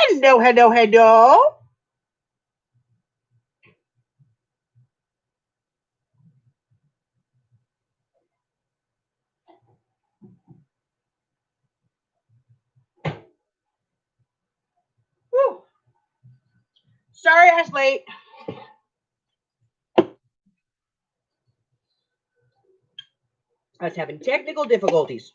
Hello, hello, hello. Whew. Sorry I was late. I was having technical difficulties.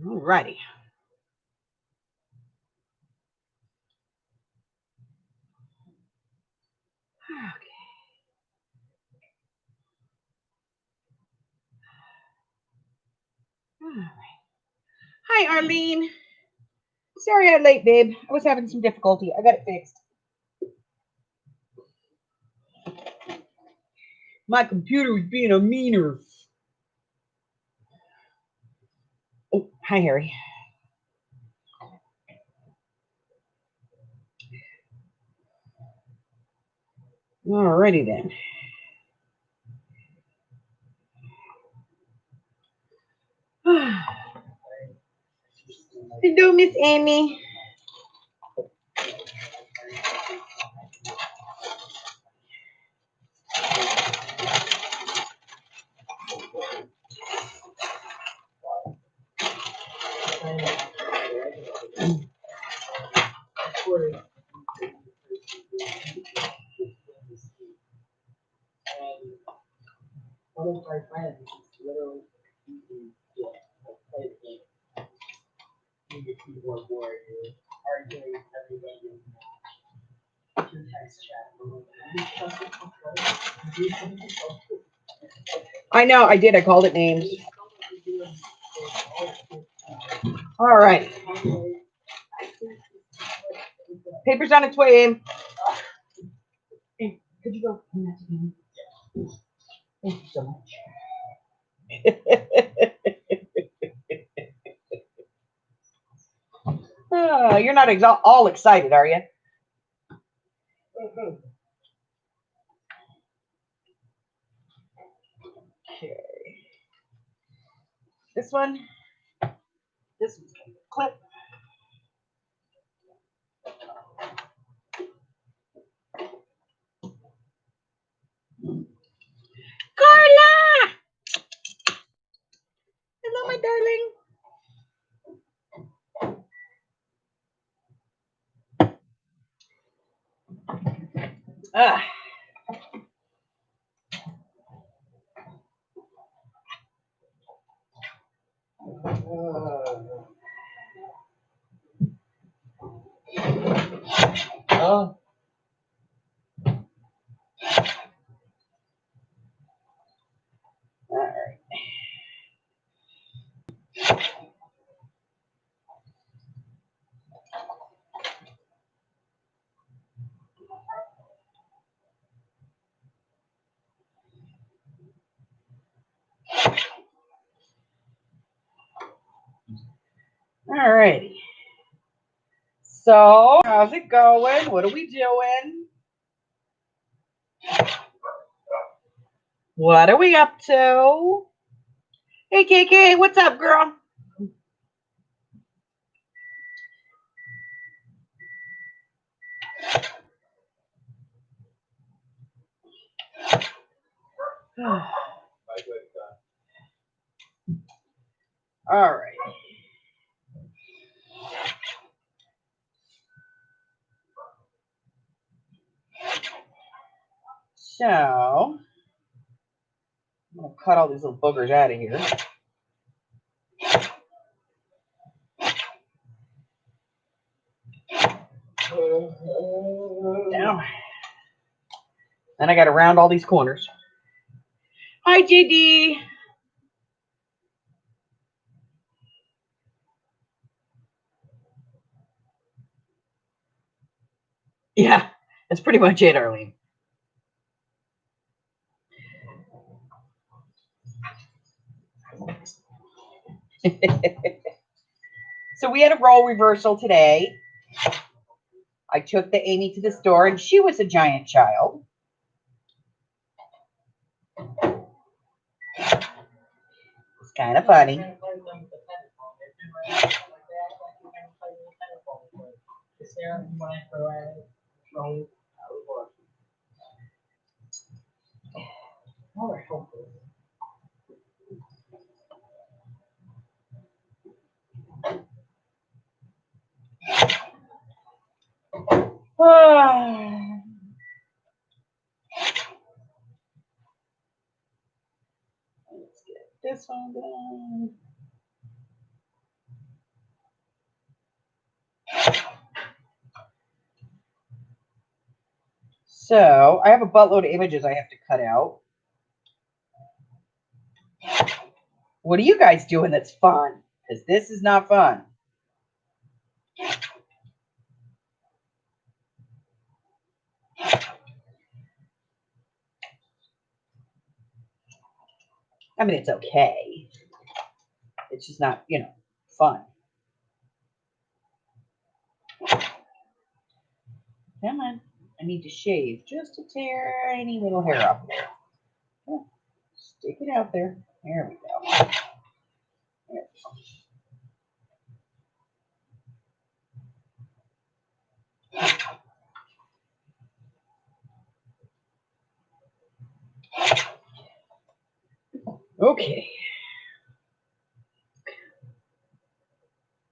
Alrighty. Alright. Hi, Arlene. Sorry I'm late, babe. I was having some difficulty. I got it fixed. My computer was being a meaner. Oh, hi, Harry. Alrighty then. Hello, Miss Amy. One of my friends literally played the game. The keyboard warrior arguing everybody in text chat. I know, I did. I called it names. All right. Paper's on its way in. Hey, could you go? Thank you so much. You're not all excited, are you? Okay. This one. This one's going to clip. Carla! Hello, my darling. Ah. Oh. All right. All righty. So, how's it going? What are we doing? What are we up to? Hey, KK, what's up, girl? All right. So, I'm going to cut all these little boogers out of here. Down. Then I got to round all these corners. Hi, JD. Yeah, that's pretty much it, Arlene. So we had a role reversal today. I took the Amy to the store and she was a giant child. It's kind of funny. Let's get this one done. So I have a buttload of images I have to cut out. What are you guys doing that's fun? Because this is not fun. I mean, it's okay. It's just not, fun. Come on. I need to shave just a tiny little hair off there. Oh, stick it out there. There we go. There we go. Okay.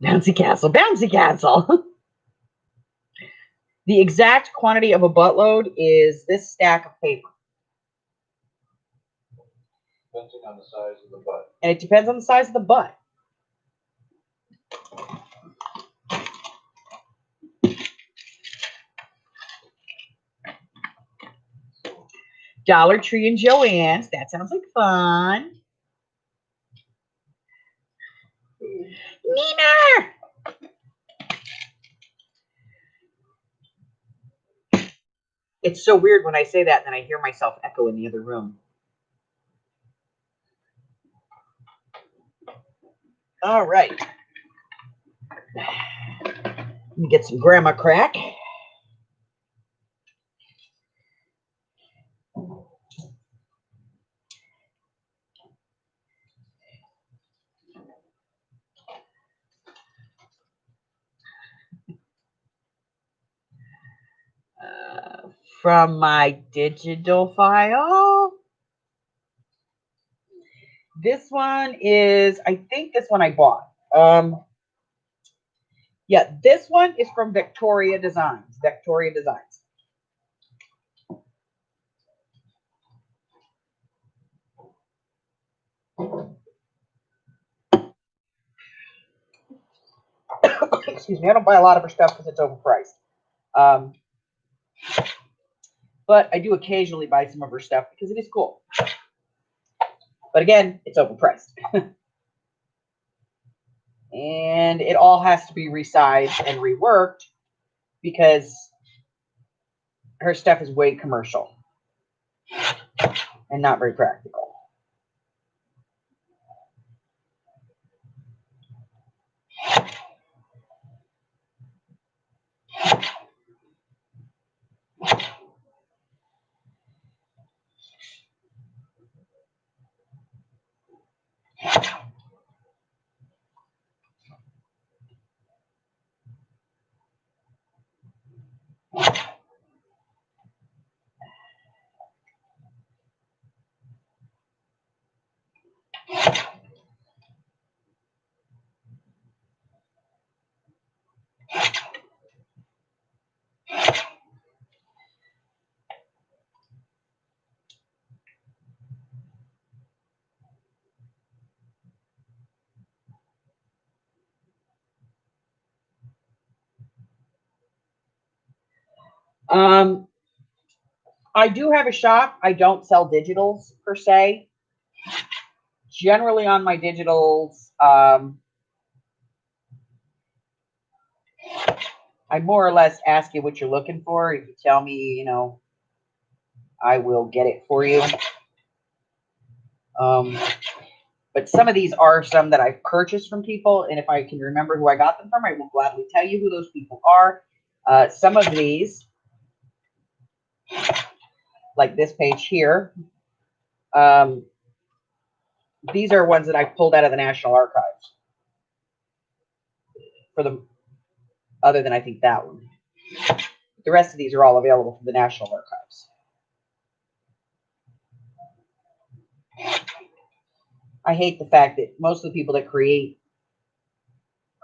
Bouncy castle, bouncy castle. The exact quantity of a buttload is this stack of paper. Depending on the size of the butt. And it depends on the size of the butt. Dollar Tree and Joann's. That sounds like fun. Nina! It's so weird when I say that and then I hear myself echo in the other room. All right. Let me get some grandma crack. From my digital file. This one is, I think this one I bought. Yeah, this one is from Victoria Designs. Victoria Designs. Excuse me, I don't buy a lot of her stuff because it's overpriced. But I do occasionally buy some of her stuff because it is cool. But again, it's overpriced. And it all has to be resized and reworked because her stuff is way commercial and not very practical. I do have a shop. I don't sell digitals per se. Generally on my digitals, I more or less ask you what you're looking for. If you tell me, I will get it for you. But some of these are some that I've purchased from people, and if I can remember who I got them from, I will gladly tell you who those people are. Some of these, like this page here, these are ones that I pulled out of the National Archives. For the other than I think that one. The rest of these are all available from the National Archives. I hate the fact that most of the people that create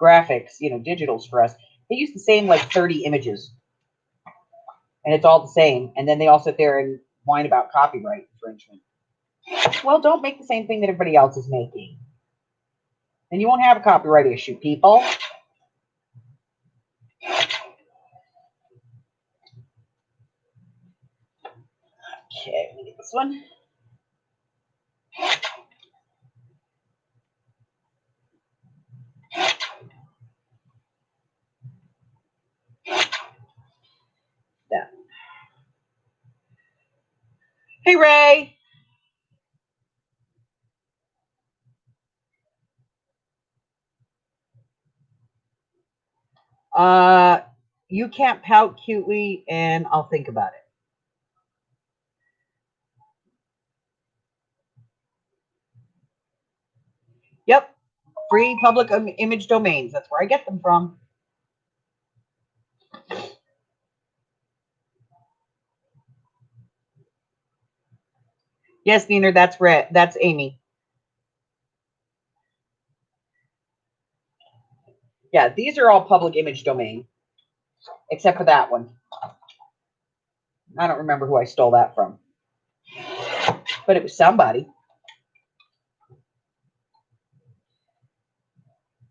graphics, digitals for us, they use the same like 30 images. And it's all the same. And then they all sit there and whine about copyright infringement. Well, don't make the same thing that everybody else is making. Then you won't have a copyright issue, people. Okay, let me get this one. Yeah. Hey, Ray. You can't pout cutely, and I'll think about it. Yep. Free public image domains. That's where I get them from. Yes, Nina, that's Red. That's Amy. Yeah, these are all public image domain, except for that one. I don't remember who I stole that from, but it was somebody.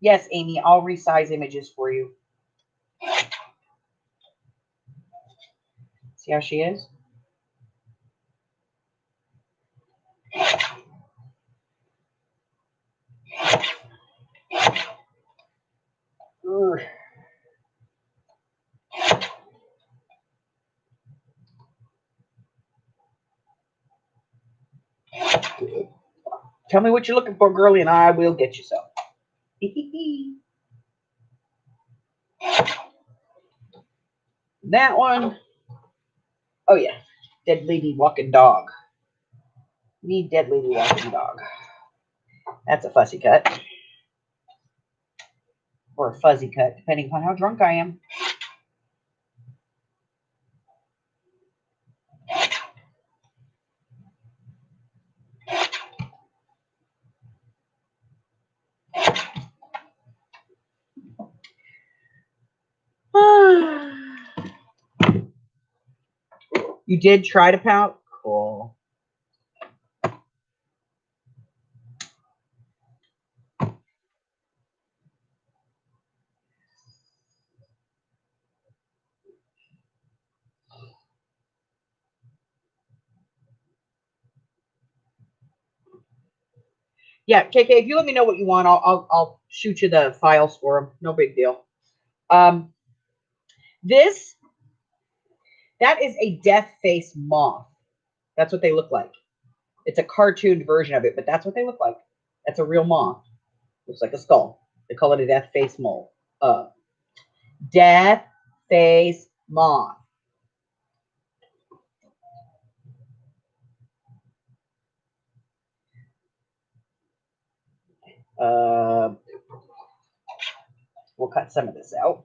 Yes, Amy, I'll resize images for you. See how she is? Ugh. Tell me what you're looking for, girlie, and I will get you some. That one. Oh, yeah. Dead lady walking dog. Need dead lady walking dog. That's a fussy cut. Or a fuzzy cut, depending upon how drunk I am. You did try to pout? Cool. Yeah, KK, if you let me know what you want, I'll shoot you the files for them. No big deal. That is a death face moth. That's what they look like. It's a cartooned version of it, but that's what they look like. That's a real moth. Looks like a skull. They call it a death face moth. Death face moth. We'll cut some of this out.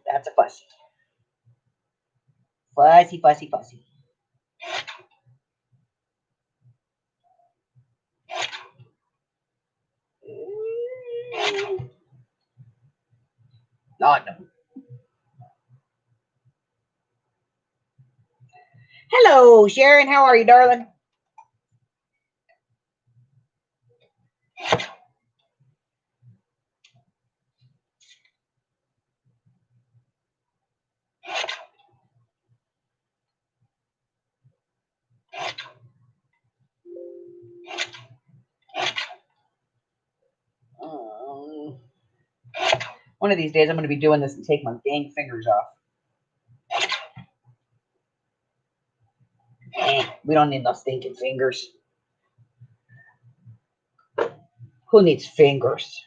That's a fussy. Fussy, fussy, fussy. Oh, no. Hello, Sharon. How are you, darling? One of these days, I'm going to be doing this and take my dang fingers off. Dang. We don't need no stinking fingers. Who needs fingers?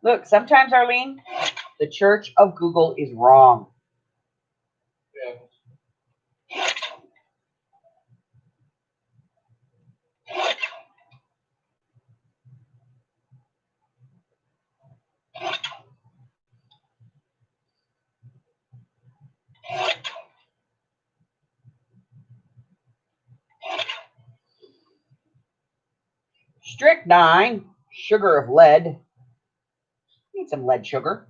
Look, sometimes, Arlene, the Church of Google is wrong. Yeah. Strychnine, sugar of lead. Need some lead sugar.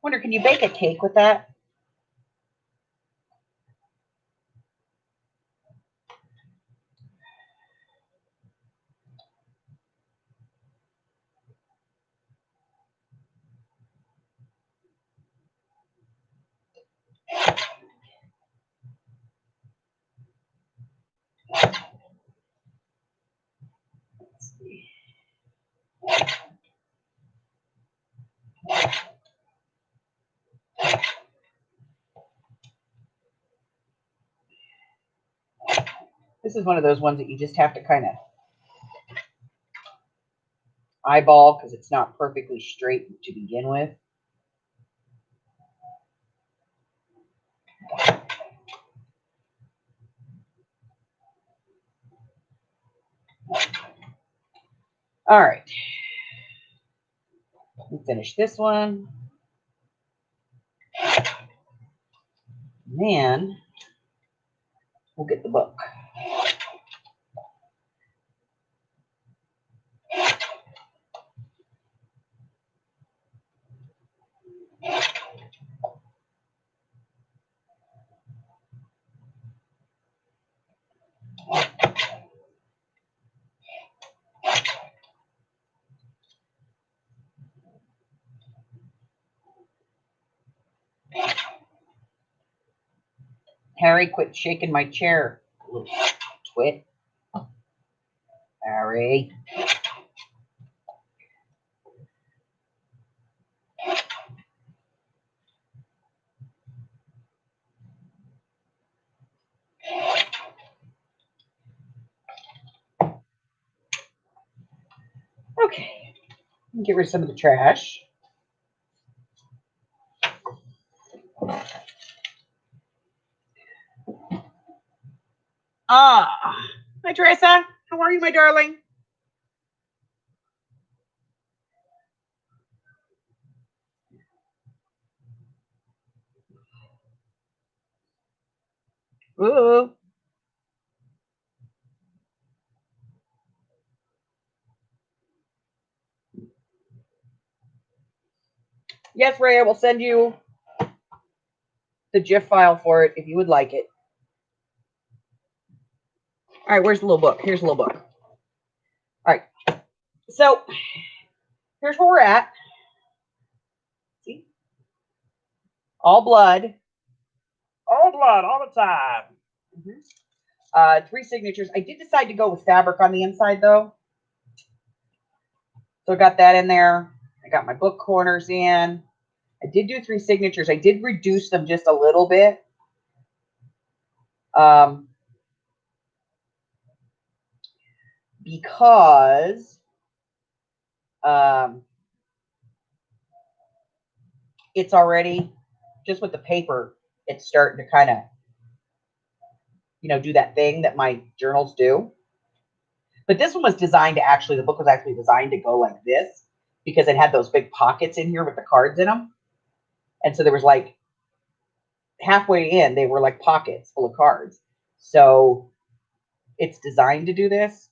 Wonder, can you bake a cake with that? Let's see. This is one of those ones that you just have to kind of eyeball because it's not perfectly straight to begin with. All right. Let me finish this one. Then we'll get the book. Harry, quit shaking my chair. Little twit. Harry. Okay. Get rid of some of the trash. Hi, Teresa. How are you, my darling? Ooh. Yes, Ray, I will send you the GIF file for it if you would like it. All right, where's the little book? Here's the little book. All right. So here's where we're at. See? All blood. All blood all the time. Mm-hmm. 3 signatures. I did decide to go with fabric on the inside, though. So I got that in there. I got my book corners in. I did do 3 signatures. I did reduce them just a little bit. Because it's already, just with the paper, it's starting to kind of, do that thing that my journals do. But this one was designed to actually, the book was actually designed to go like this because it had those big pockets in here with the cards in them. And so there was like, halfway in, they were like pockets full of cards. So it's designed to do this.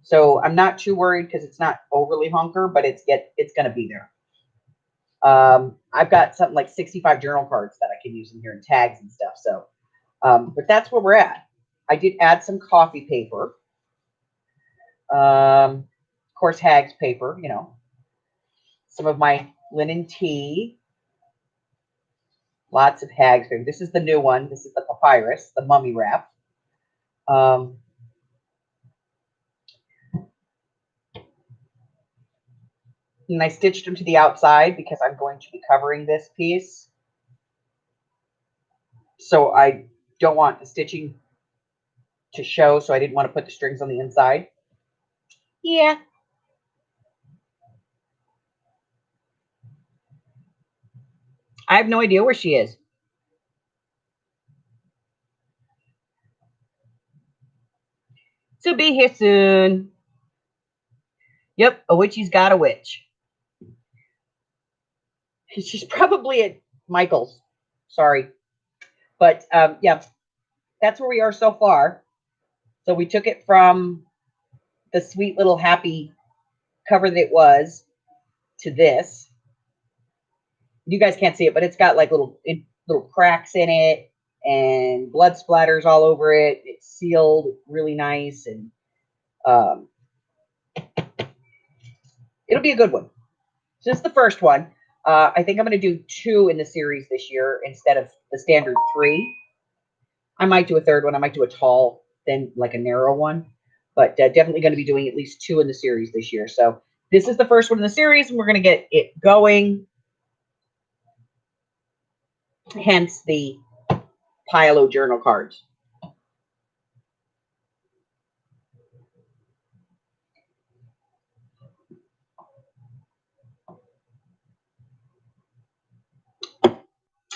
So I'm not too worried because it's not overly hunker, but it's going to be there. I've got something like 65 journal cards that I can use in here and tags and stuff. So, but that's where we're at. I did add some coffee paper. Of course, Hags paper, you know, some of my linen tea, lots of Hags paper. This is the new one. This is the papyrus, the mummy wrap. And I stitched them to the outside because I'm going to be covering this piece. So I don't want the stitching to show, so I didn't want to put the strings on the inside. Yeah. I have no idea where she is. She'll be here soon. Yep, a witchy's got a witch. She's probably at Michael's. Sorry. But yeah, that's where we are so far. So we took it from the sweet little happy cover that it was to this. You guys can't see it, but it's got like little cracks in it and blood splatters all over it. It's sealed really nice, and it'll be a good one. So this is the first one. I think I'm going to do 2 in the series this year instead of the standard 3. I might do a third one. I might do a tall, then like a narrow one, but definitely going to be doing at least 2 in the series this year. So this is the first one in the series, and we're going to get it going. Hence the pile of journal cards.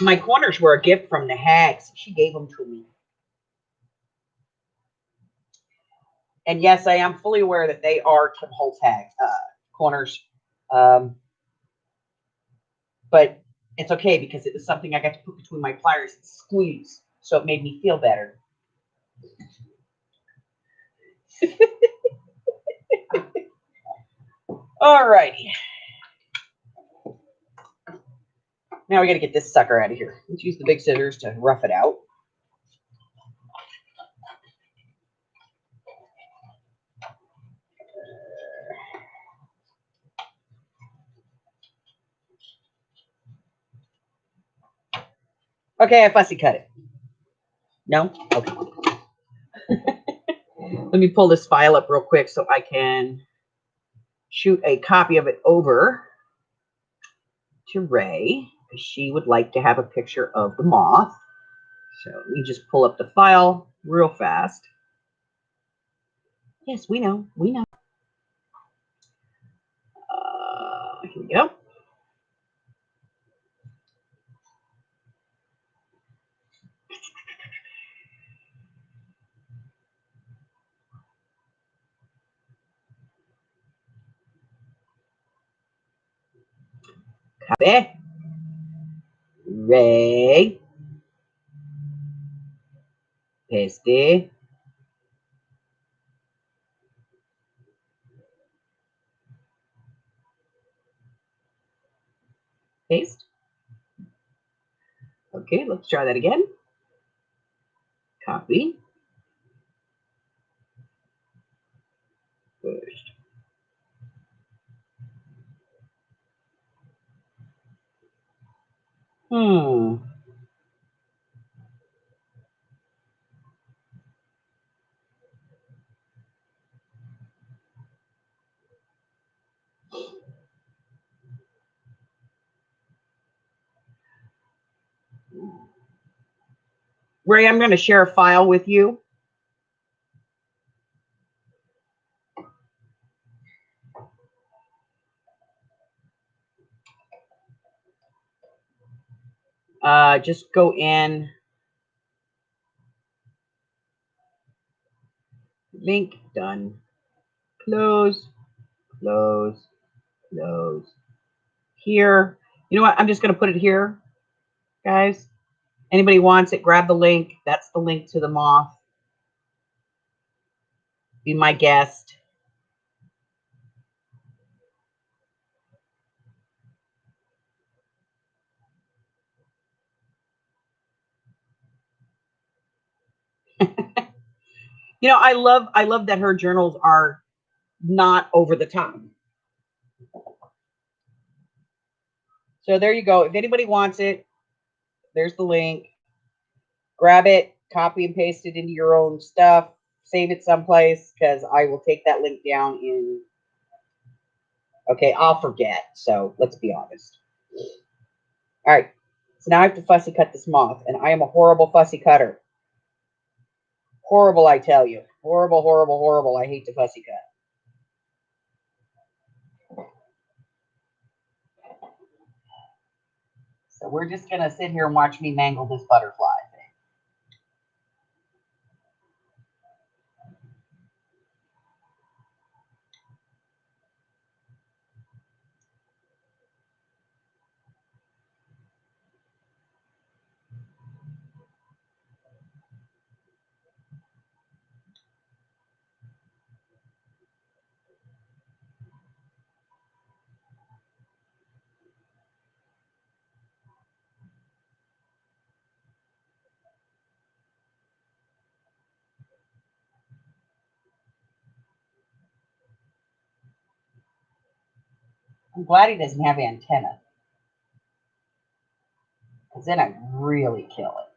My corners were a gift from the Hags. She gave them to me. And yes, I am fully aware that they are Kim Holtz Hag corners. But it's okay because it was something I got to put between my pliers and squeeze. So it made me feel better. All righty. Now we got to get this sucker out of here. Let's use the big scissors to rough it out. Okay, I fussy cut it. No? Okay. Let me pull this file up real quick so I can shoot a copy of it over to Ray, because she would like to have a picture of the moth. So let me just pull up the file real fast. Yes, we know. We know. Here we go. Copy. Ray. Paste. Paste. Okay, let's try that again. Copy. First. Ray, I'm going to share a file with you. Just go in. Link, done. Close, close, close. Here. You know what? I'm just going to put it here, guys. Anybody wants it, grab the link. That's the link to the moth. Be my guest. You know, I love that her journals are not over the top. So there you go. If anybody wants it, there's the link. Grab it, copy and paste it into your own stuff, save it someplace, because I will take that link down in. Okay, I'll forget. So let's be honest. All right. So now I have to fussy cut this moth, and I am a horrible fussy cutter. Horrible, I tell you. Horrible, horrible, horrible. I hate to fussy cut. So we're just going to sit here and watch me mangle this butterfly thing. I'm glad he doesn't have antenna, because then I'd really kill it.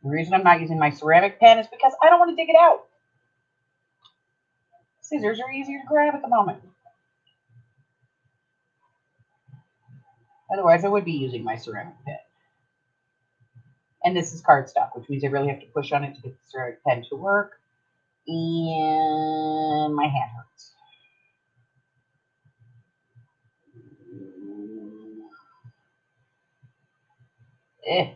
The reason I'm not using my ceramic pen is because I don't want to dig it out. Scissors are easier to grab at the moment. Otherwise, I would be using my ceramic pen. And this is cardstock, which means I really have to push on it to get the ceramic pen to work. And my hand hurts. Eh.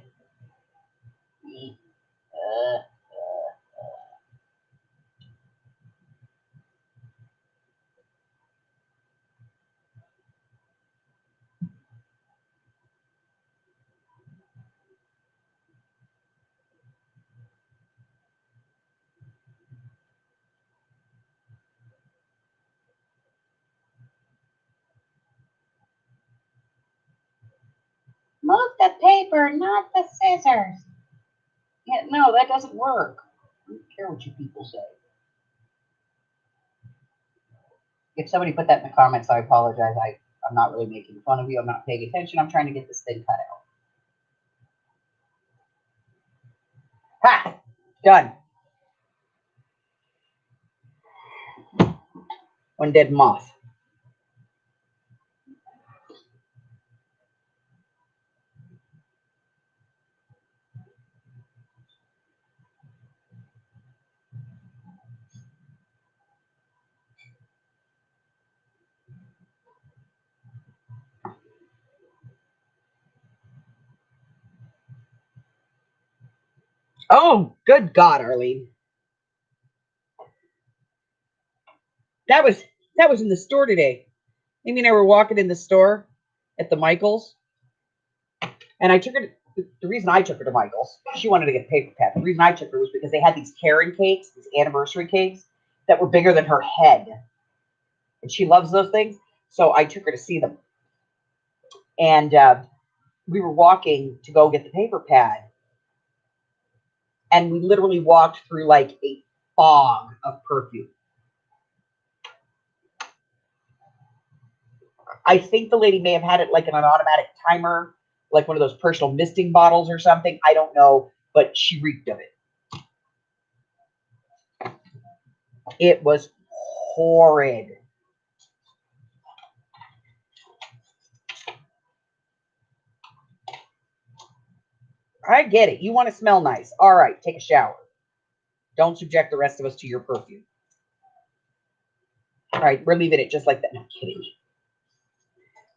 Move the paper, not the scissors. Yeah, no, that doesn't work. I don't care what you people say. If somebody put that in the comments, I apologize. I'm not really making fun of you. I'm not paying attention. I'm trying to get this thing cut out. Ha! Done. One dead moth. Oh, good God, Arlene. That was in the store today. Amy and I were walking in the store at the Michaels, and I took her the reason I took her to Michael's, she wanted to get a paper pad. The reason I took her was because they had these Karen cakes, these anniversary cakes that were bigger than her head. And she loves those things. So I took her to see them. And we were walking to go get the paper pad. And we literally walked through like a fog of perfume. I think the lady may have had it like in an automatic timer, like one of those personal misting bottles or something. I don't know, but she reeked of it. It was horrid. I get it. You want to smell nice. All right, take a shower. Don't subject the rest of us to your perfume. All right, we're leaving it just like that. No, I'm kidding.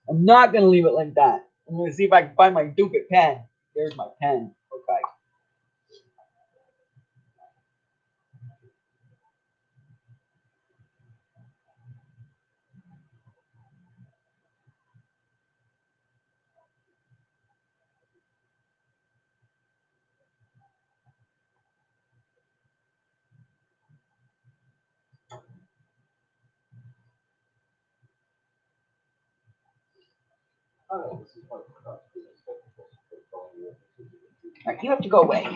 I'm not going to leave it like that. I'm going to see if I can find my stupid pen. There's my pen. Okay. All right, you have to go away.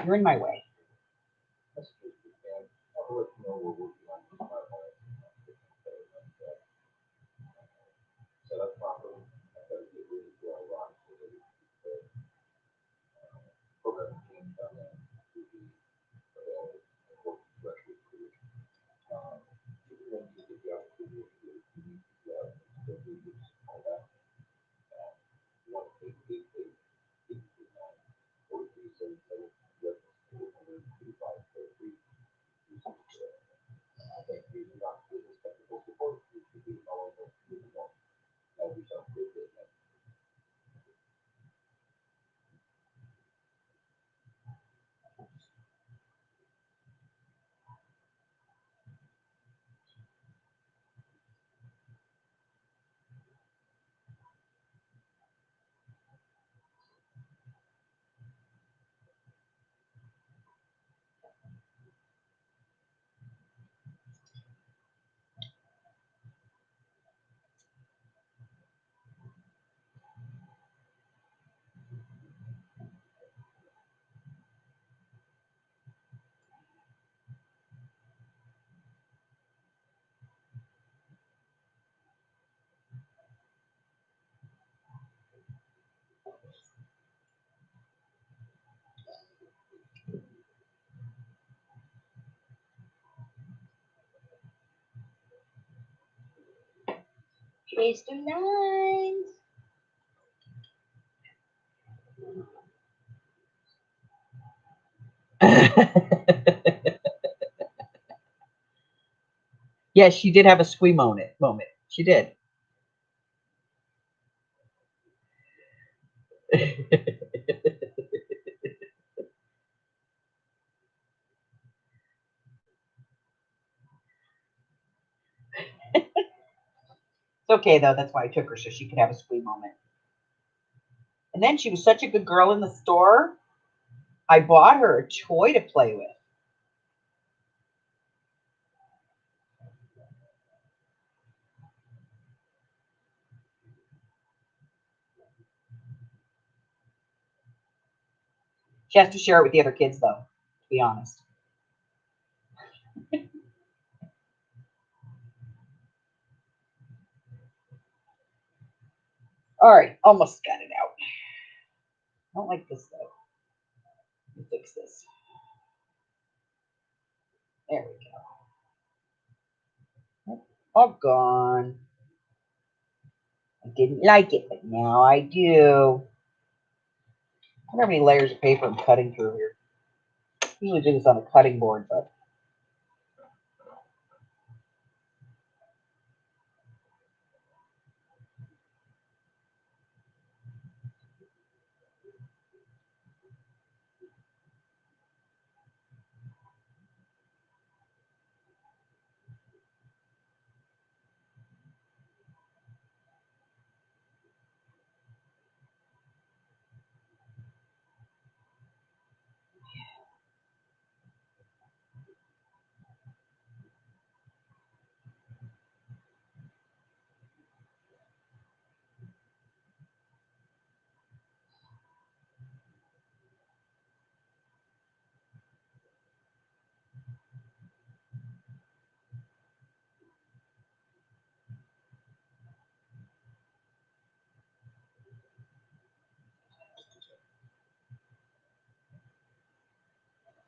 You're in my way. Chase the lines. Yes, she did have a squee moment. She did. It's okay though. That's why I took her so she could have a squee moment. And then she was such a good girl in the store. I bought her a toy to play with. She has to share it with the other kids though, to be honest. All right, almost got it out. I don't like this though. Let me fix this. There we go. All gone. I didn't like it, but now I do. I wonder how many layers of paper I'm cutting through here. I usually do this on a cutting board, but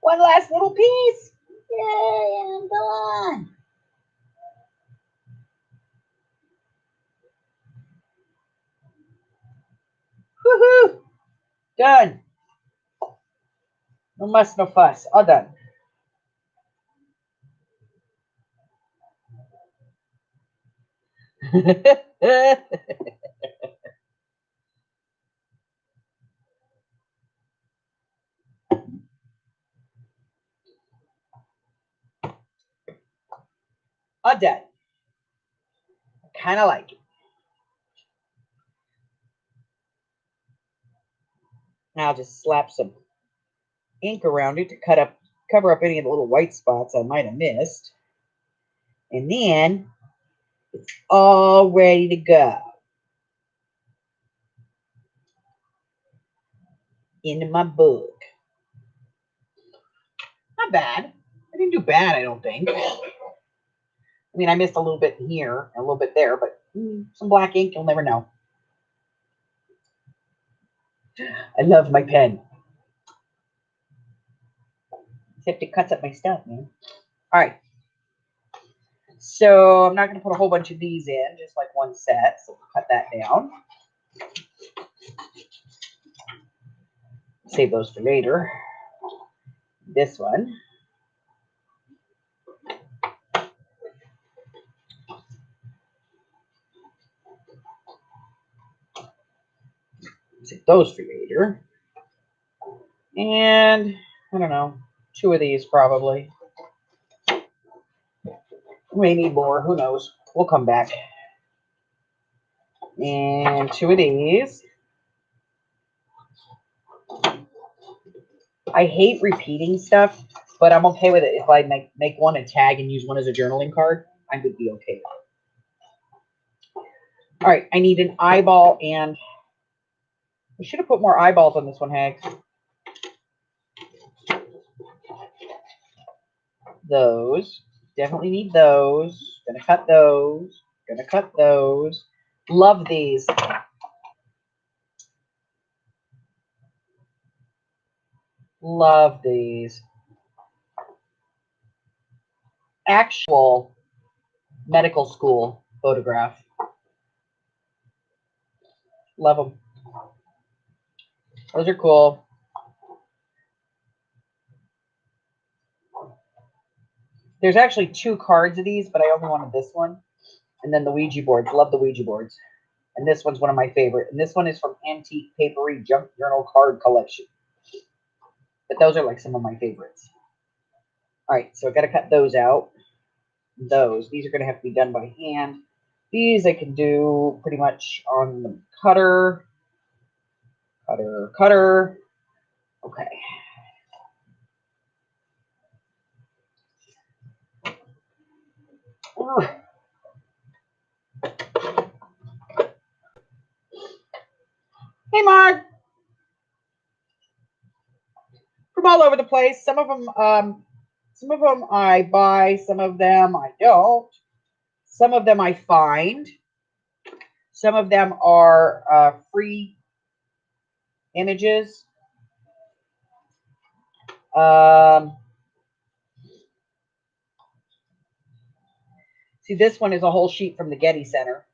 One last little piece. Yay, I'm done. Woohoo! Done. No muss, no fuss. All done. All done. Kind of like it. Now I'll just slap some ink around it to cover up any of the little white spots I might have missed. And then it's all ready to go. Into my book. Not bad. I didn't do bad, I don't think. I mean, I missed a little bit here, a little bit there, but some black ink, you'll never know. I love my pen. Except it cuts up my stuff, man. All right. So I'm not going to put a whole bunch of these in, just like one set. So we'll cut that down. Save those for later. This one. Save those for later. And I don't know, 2 of these probably. We may need more, who knows? We'll come back. And 2 of these. I hate repeating stuff, but I'm okay with it. If I make one and tag and use one as a journaling card, I would be okay with it. All right, I need an eyeball, and I should have put more eyeballs on this one, Hags. Those. Definitely need those. Gonna cut those. Gonna cut those. Love these. Love these. Actual medical school photograph. Love them. Those are cool. There's actually 2 cards of these, but I only wanted this one. And then the Ouija boards. Love the Ouija boards. And this one's one of my favorite. And this one is from Antique Papery Junk Journal Card Collection. But those are like some of my favorites. All right, so I've got to cut those out. These are going to have to be done by hand. These I can do pretty much on the cutter. Cutter. Okay. Hey, Mark. From all over the place. Some of them I buy. Some of them I don't. Some of them I find. Some of them are free images. See, this one is a whole sheet from the Getty Center.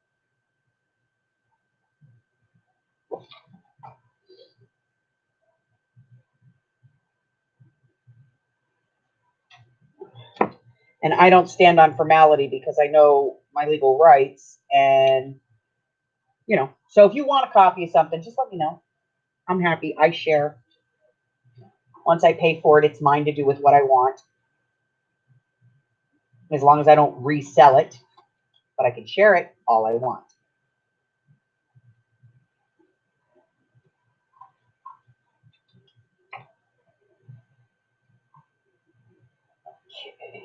And I don't stand on formality because I know my legal rights. And, you know, so if you want a copy of something, just let me know. I'm happy. I share. Once I pay for it, it's mine to do with what I want. As long as I don't resell it. But I can share it all I want. Okay.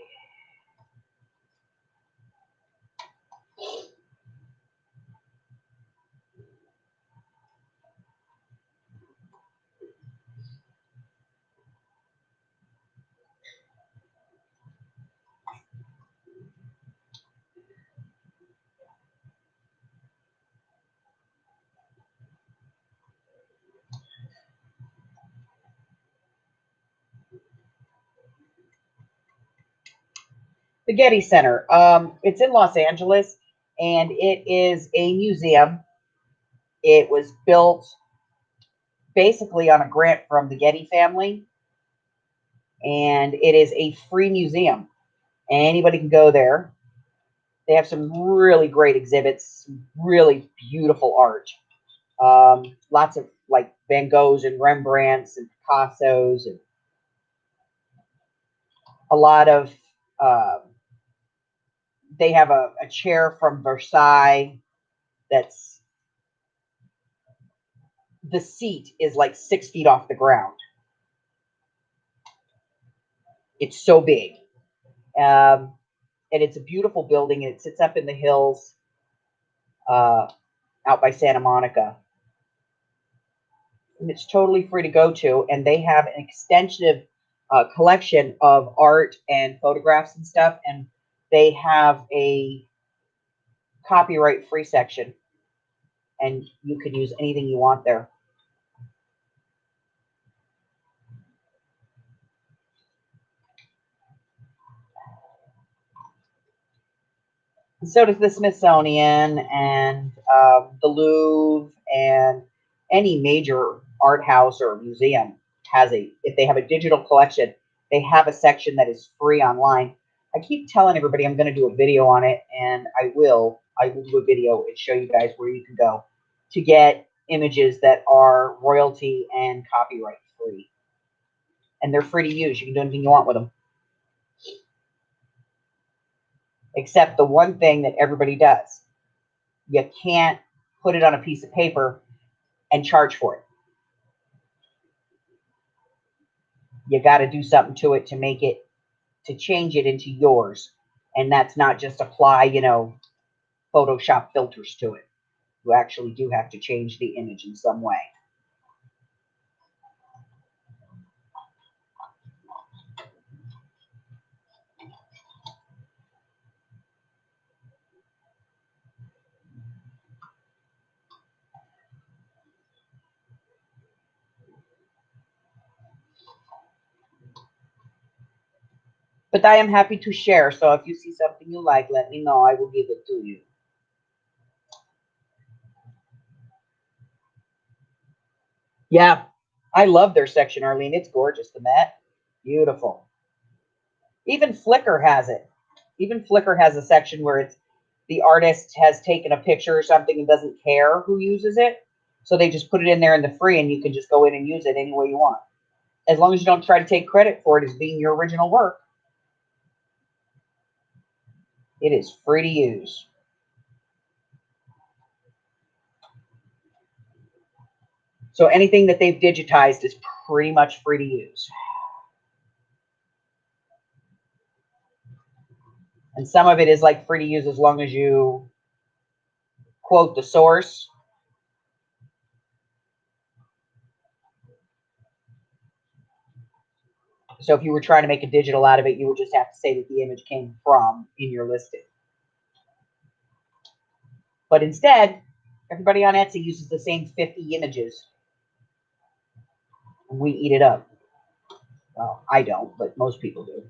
The Getty Center. It's in Los Angeles, and it is a museum. It was built basically on a grant from the Getty family, and it is a free museum. Anybody can go there. They have some really great exhibits, some really beautiful art. Lots of like Van Goghs and Rembrandts and Picassos, and a lot of. They have a chair from Versailles that's the seat is like 6 feet off the ground. It's so big. And it's a beautiful building, and it sits up in the hills out by Santa Monica. And it's totally free to go to. And they have an extensive collection of art and photographs and stuff. And they have a copyright free section. And you can use anything you want there. So does the Smithsonian and the Louvre, and any major art house or museum has if they have a digital collection, they have a section that is free online. I keep telling everybody I'm going to do a video on it, and I will do a video and show you guys where you can go to get images that are royalty and copyright free. And they're free to use. You can do anything you want with them. Except the one thing that everybody does. You can't put it on a piece of paper and charge for it. You got to do something to it to make it, to change it into yours. And that's not just apply, Photoshop filters to it. You actually do have to change the image in some way. But I am happy to share. So if you see something you like, let me know. I will give it to you. Yeah, I love their section, Arlene. It's gorgeous, the Met. Beautiful. Even Flickr has it. Even Flickr has a section where it's the artist has taken a picture or something and doesn't care who uses it. So they just put it in there in the free, and you can just go in and use it any way you want. As long as you don't try to take credit for it as being your original work. It is free to use. So anything that they've digitized is pretty much free to use. And some of it is like free to use as long as you quote the source. So if you were trying to make a digital out of it, you would just have to say that the image came from in your listing. But instead, everybody on Etsy uses the same 50 images. And we eat it up. Well, I don't, but most people do.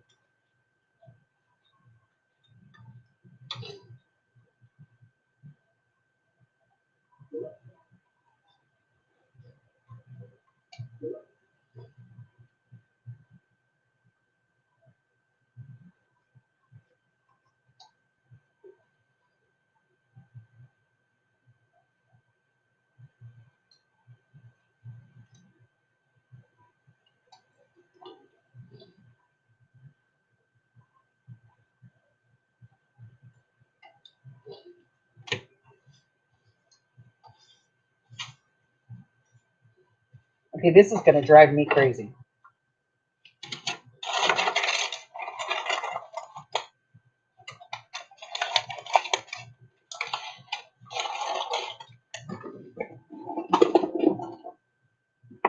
Okay, this is going to drive me crazy.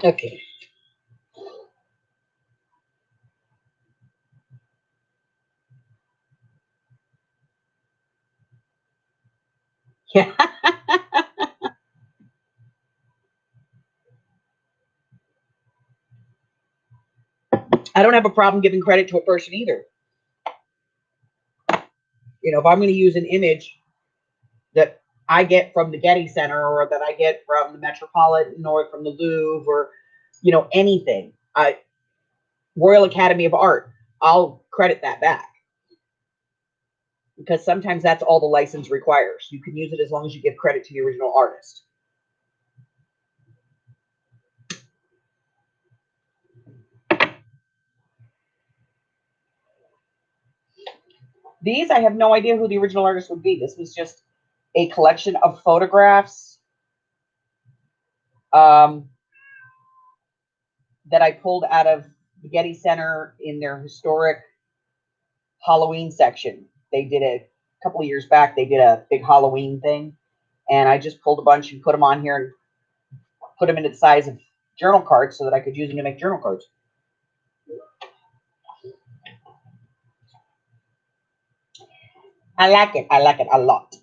Okay. Yeah. I don't have a problem giving credit to a person either. You know, if I'm going to use an image that I get from the Getty Center or that I get from the Metropolitan or from the Louvre or, you know, anything, Royal Academy of Art, I'll credit that back. Because sometimes that's all the license requires. You can use it as long as you give credit to the original artist. These, I have no idea who the original artist would be. This was just a collection of photographs that I pulled out of the Getty Center in their historic Halloween section. They did a couple of years back. They did a big Halloween thing. And I just pulled a bunch and put them on here and put them into the size of journal cards so that I could use them to make journal cards. I like it. I like it a lot.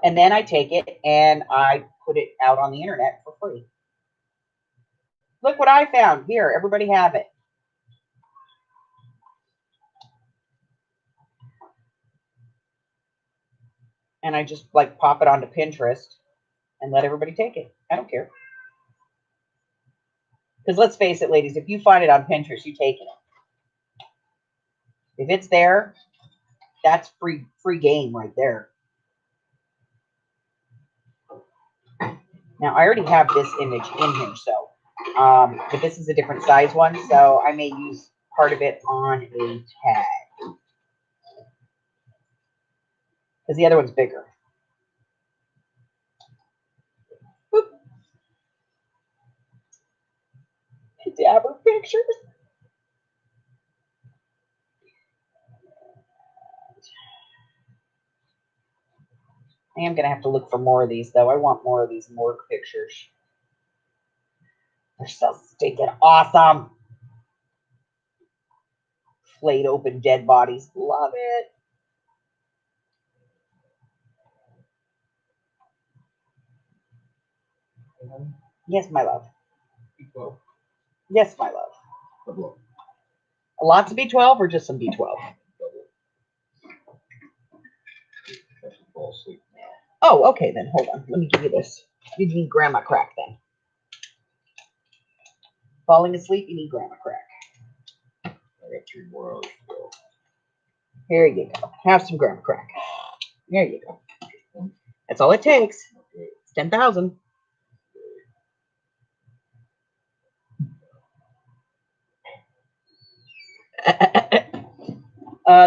And then I take it and I put it out on the internet for free. Look what I found. Here, everybody have it. And I just like pop it onto Pinterest and let everybody take it. I don't care. Because let's face it, ladies, if you find it on Pinterest, you take it. If it's there, that's free game right there. Now, I already have this image in here, so, but this is a different size one, so I may use part of it on a tag. Because the other one's bigger. Boop. Dabber pictures. I am going to have to look for more of these, though. I want more of these morgue pictures. They're so stinking awesome. Flayed open dead bodies. Love it. Yes, my love. B12. Yes, my love. Double. Lots of B12 or just some B12? Double. I should fall asleep. Oh, okay then. Hold on. Let me give you this. You need grandma crack then. Falling asleep, you need grandma crack. I got 3 more hours to go. Here you go. Have some grandma crack. There you go. That's all it takes. It's 10,000.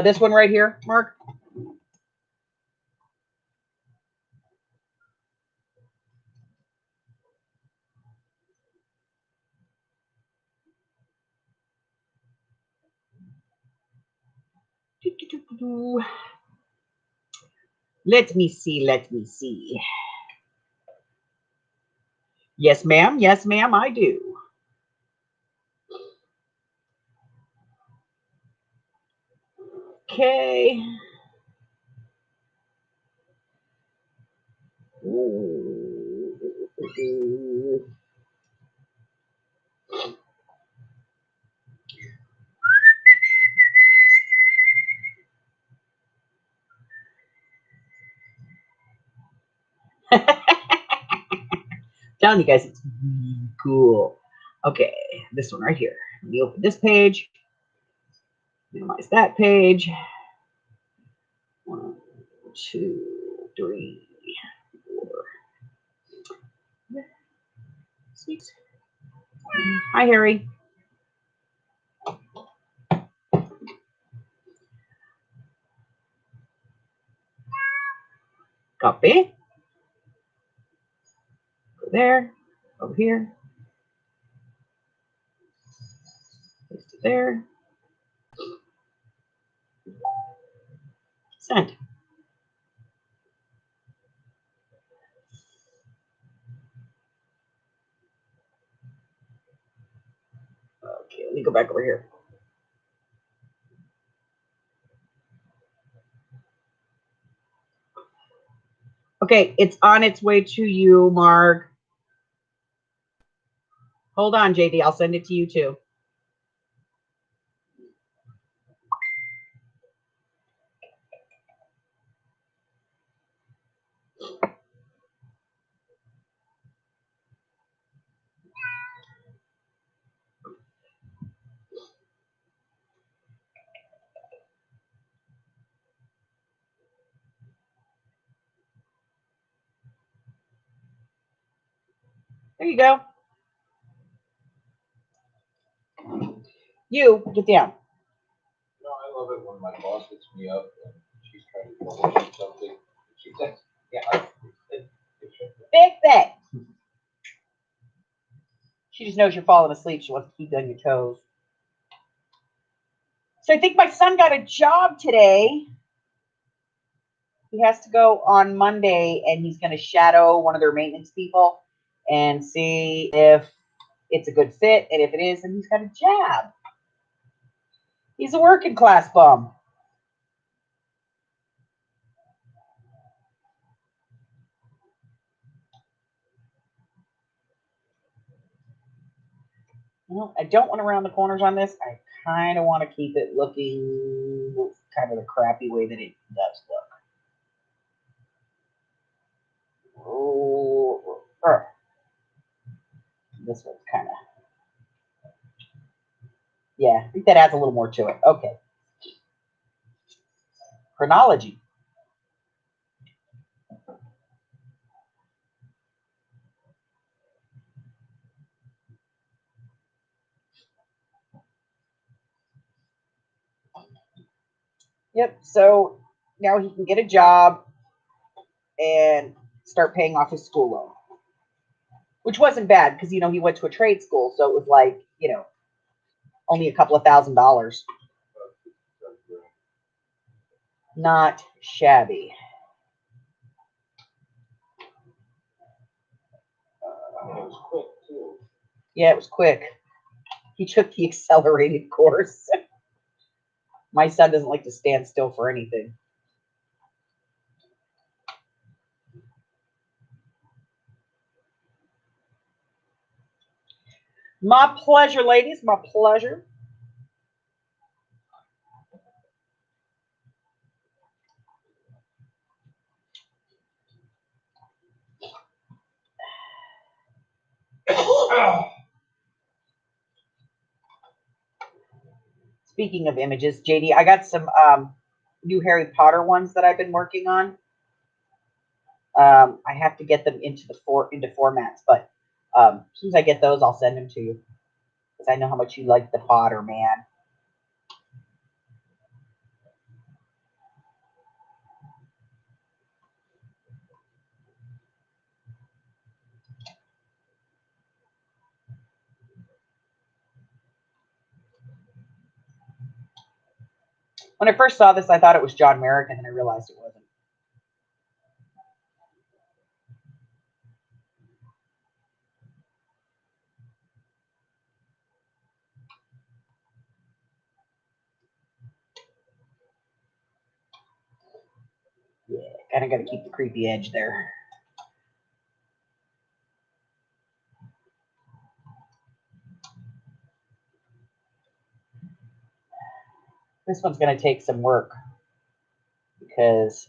This one right here, Mark. Let me see. Let me see. Yes, ma'am. Yes, ma'am, I do. Okay. Ooh. Telling you guys, it's really cool. Okay, this one right here. Let me open this page. Minimize that page. 1, 2, 3, 4, 6. Hi, Harry. Copy. Go there. Over here. Paste it there. Send. Okay, let me go back over here. Okay, it's on its way to you, Mark. Hold on, JD. I'll send it to you too. There you go. You, get down. No, I love it when my boss hits me up and she's trying to troubleshoot something. She says, yeah, Fix it. She just knows you're falling asleep. She wants to keep you on your toes. So I think my son got a job today. He has to go on Monday, and he's going to shadow one of their maintenance people and see if it's a good fit. And if it is, then he's got a job. He's a working class bum. Well, I don't want to round the corners on this. I kind of want to keep it looking kind of the crappy way that it does look. Oh, this one's kind of, yeah, I think that adds a little more to it. Okay. Chronology. Yep. So now he can get a job and start paying off his school loan, which wasn't bad because, he went to a trade school. So it was like, only a couple of $1,000s. Not shabby. it was quick too. Yeah, it was quick. He took the accelerated course. My son doesn't like to stand still for anything. My pleasure, ladies. My pleasure. Speaking of images, JD, I got some new Harry Potter ones that I've been working on. I have to get them into formats, but as soon as I get those, I'll send them to you because I know how much you like the Potter, man. When I first saw this, I thought it was John Merrick, and then I realized it wasn't. Yeah, kind of got to keep the creepy edge there. This one's going to take some work because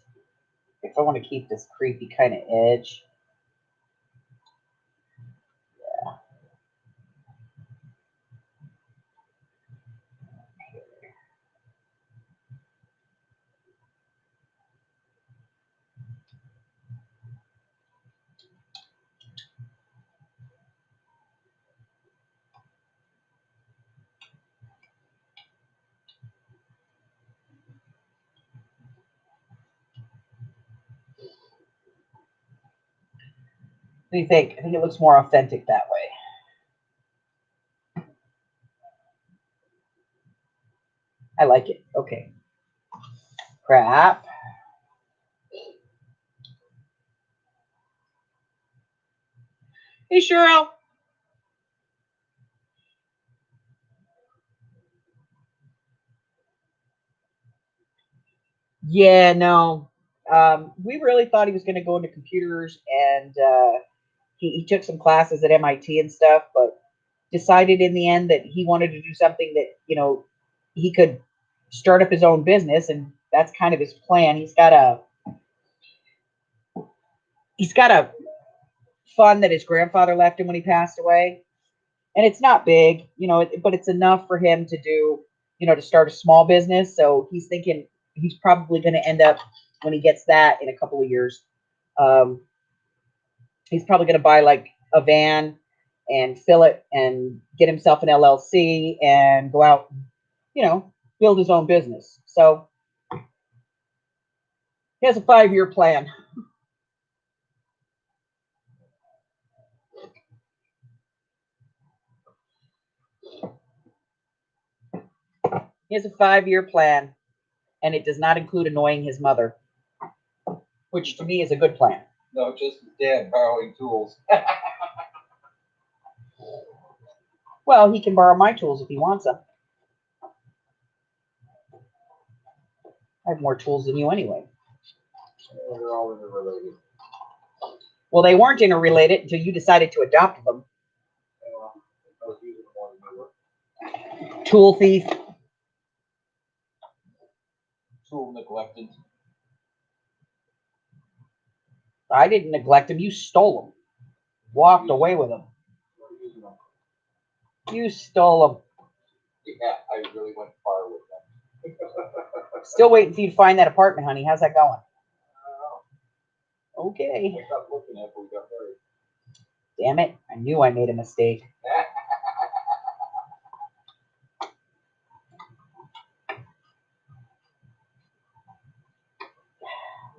if I want to keep this creepy kind of edge, yeah. What do you think? I think it looks more authentic that way. I like it. Okay. Crap. Hey, Cheryl. Yeah, no. We really thought he was going to go into computers, and he took some classes at MIT and stuff, but decided in the end that he wanted to do something that, he could start up his own business, and that's kind of his plan. He's got a fund that his grandfather left him when he passed away. And it's not big, but it's enough for him to do, to start a small business. So he's thinking he's probably going to end up, when he gets that in a couple of years, he's probably going to buy like a van and fill it and get himself an LLC and go out, build his own business. So he has a 5-year plan. He has a 5-year plan, and it does not include annoying his mother, which to me is a good plan. No, just his dad borrowing tools. Well, he can borrow my tools if he wants them. I have more tools than you anyway. They're all interrelated. Well, they weren't interrelated until you decided to adopt them. I was using one of them. Tool thief. Tool neglected. I didn't neglect them. You stole them. Walked away with them. You stole them. Yeah, I really went far with them. Still waiting for you to find that apartment, honey. How's that going? Okay. I stopped looking after we got married. Damn it. I knew I made a mistake.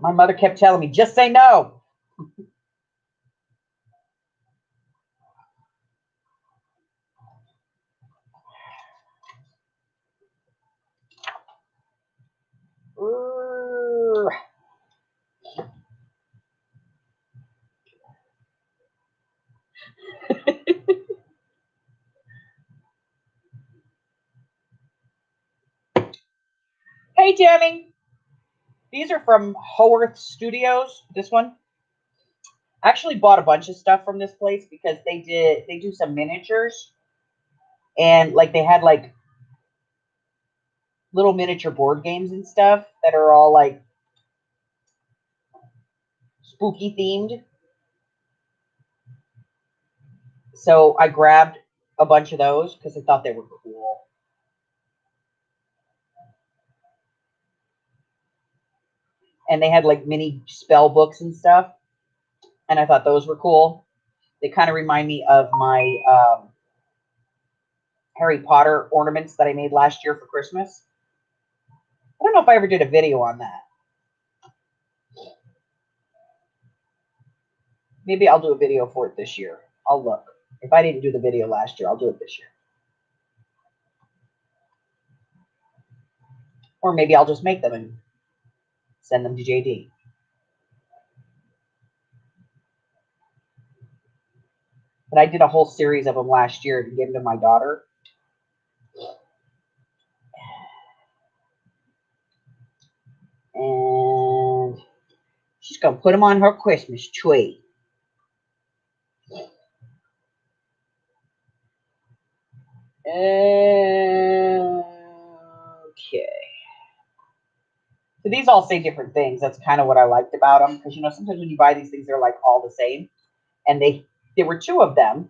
My mother kept telling me, just say no. Hey, Tammy. These are from Haworth Studios. This one. I actually bought a bunch of stuff from this place because they do some miniatures, and like they had like little miniature board games and stuff that are all like spooky themed. So I grabbed a bunch of those because I thought they were cool. And they had like mini spell books and stuff. And I thought those were cool. They kind of remind me of my Harry Potter ornaments that I made last year for Christmas. I don't know if I ever did a video on that. Maybe I'll do a video for it this year. I'll look. If I didn't do the video last year, I'll do it this year. Or maybe I'll just make them and send them to JD. But I did a whole series of them last year to give them to my daughter. And she's going to put them on her Christmas tree. Okay. So these all say different things. That's kind of what I liked about them. Because, sometimes when you buy these things, they're like all the same. And there were 2 of them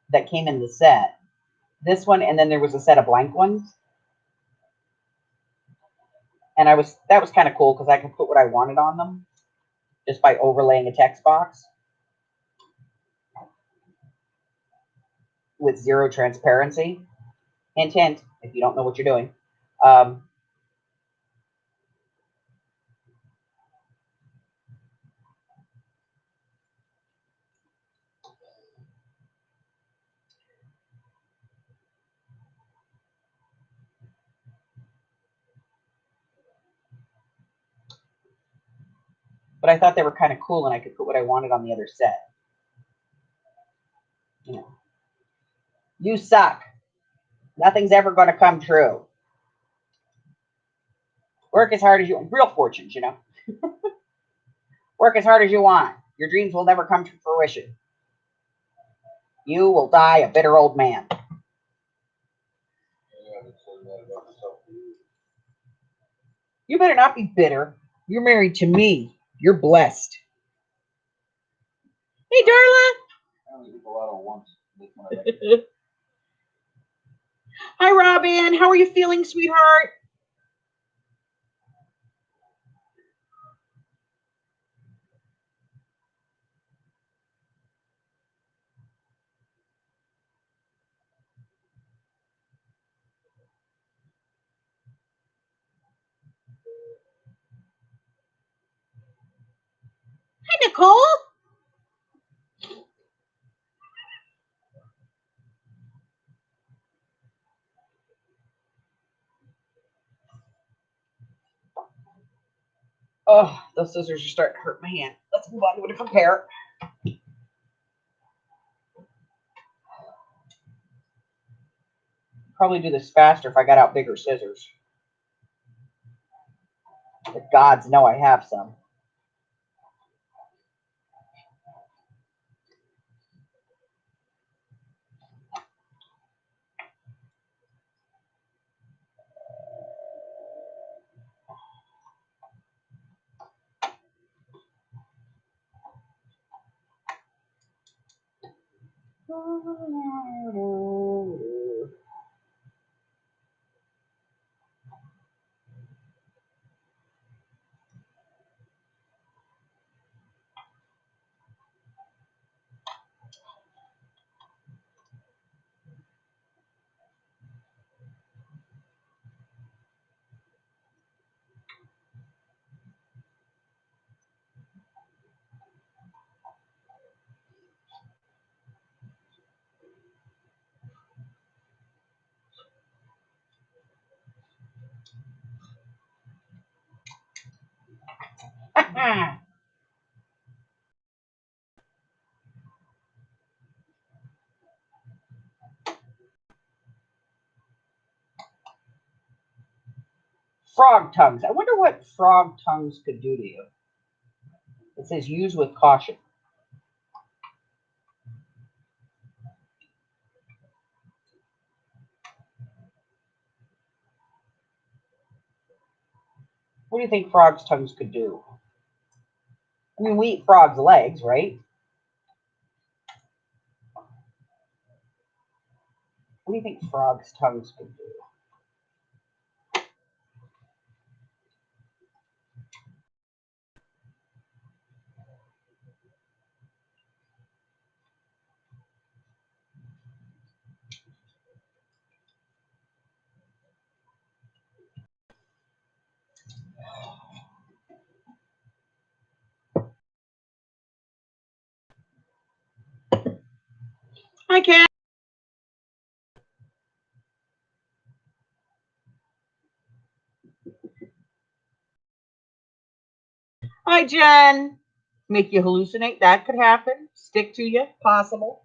that came in the set. This one, and then there was a set of blank ones. And that was kind of cool because I could put what I wanted on them just by overlaying a text box with 0 transparency. Hint, hint, if you don't know what you're doing. But I thought they were kind of cool, and I could put what I wanted on the other set. You suck. Nothing's ever going to come true. Work as hard as you want. Real fortunes, Work as hard as you want. Your dreams will never come to fruition. You will die a bitter old man. You better not be bitter. You're married to me. You're blessed. Hey, Darla. I only eat a lot at once. This one I like. Hi, Robin. How are you feeling, sweetheart? Hi, Nicole. Oh, those scissors are starting to hurt my hand. Let's move on to a different pair. Probably do this faster if I got out bigger scissors. The gods know I have some. Frog tongues. I wonder what frog tongues could do to you. It says use with caution. What do you think frogs' tongues could do? I mean, we eat frogs' legs, right? What do you think frogs' tongues could do? Hi, Kat. Hi, Jen. Make you hallucinate? That could happen. Stick to you? Possible.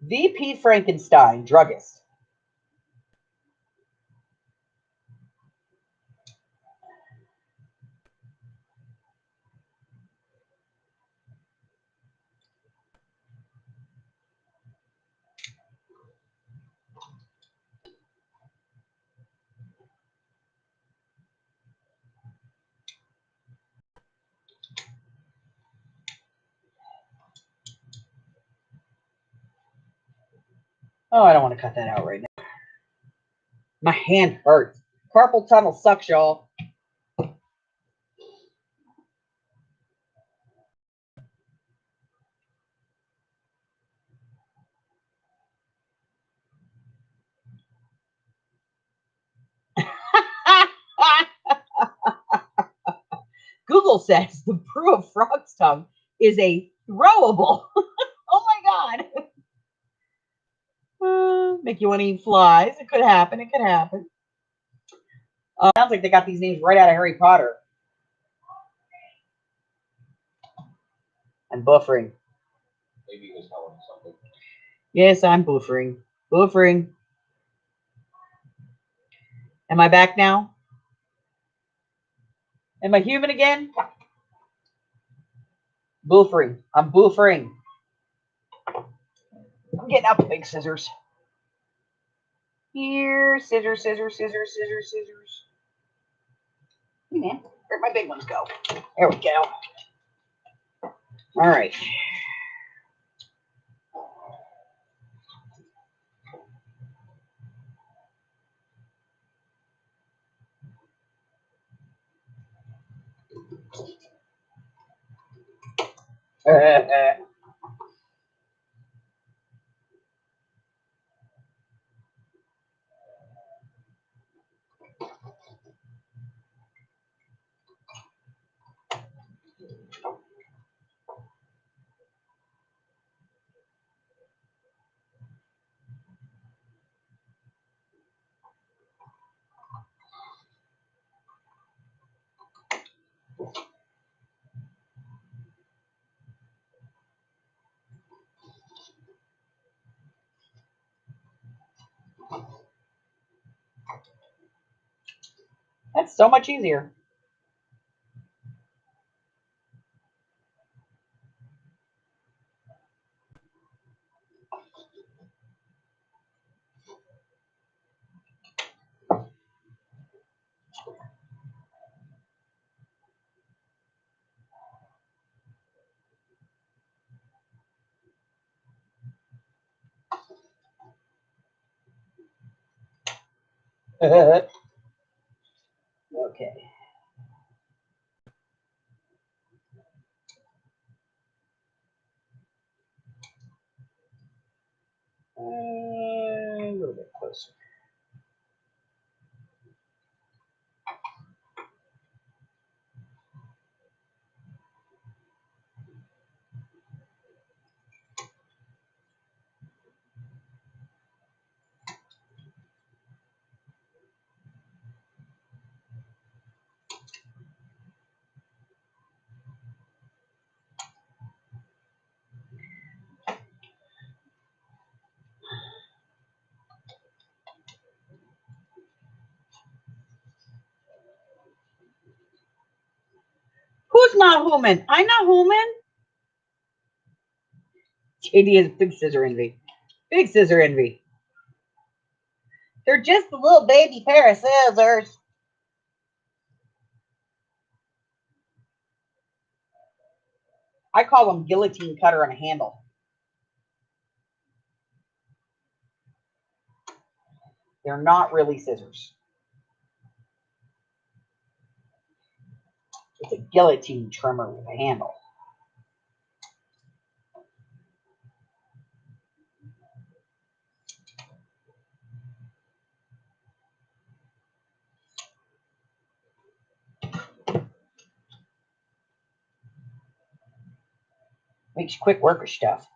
VP Frankenstein, druggist. Oh, I don't want to cut that out right now. My hand hurts. Carpal tunnel sucks, y'all. Google says the brew of frog's tongue is a throwable. Oh my god. Make you want to eat flies. It could happen. It could happen. Sounds like they got these names right out of Harry Potter. I'm buffering. Maybe he was telling something. Yes, I'm buffering. Buffering. Am I back now? Am I human again? Buffering. I'm buffering. getting out the big scissors. Here, scissors, scissors, scissors, scissors, scissors. Hey man, where'd my big ones go? There we go. All right. That's so much easier. Okay. A little bit closer. Who's not human? I'm not human. JD is big scissor envy. Big scissor envy. They're just a little baby pair of scissors. I call them guillotine cutter and a handle. They're not really scissors. It's a guillotine trimmer with a handle. Makes quick work of stuff.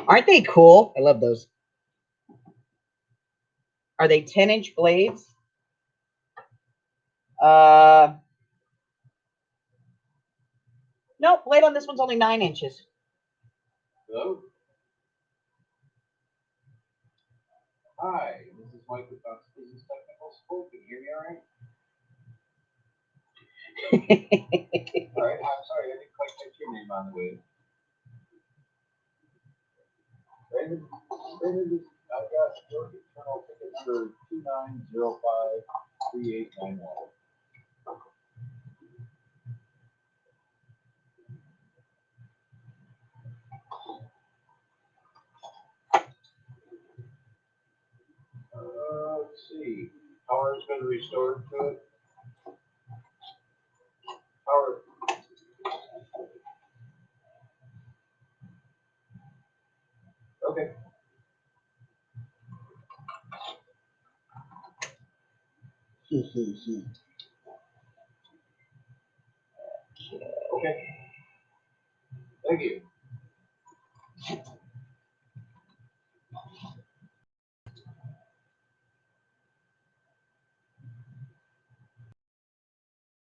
Aren't they cool? I love those. Are they 10-inch blades? Nope, blade on this one's only 9 inches. Hello? Hi, this is Mike with Fox Business Technical Support. Can you hear me all right? All right, I'm sorry, I didn't quite catch your name on the way. Brandon, I've got your internal ticket number 29053891. Let's see. Power has been restored to it. Power. Okay. Okay. Thank you.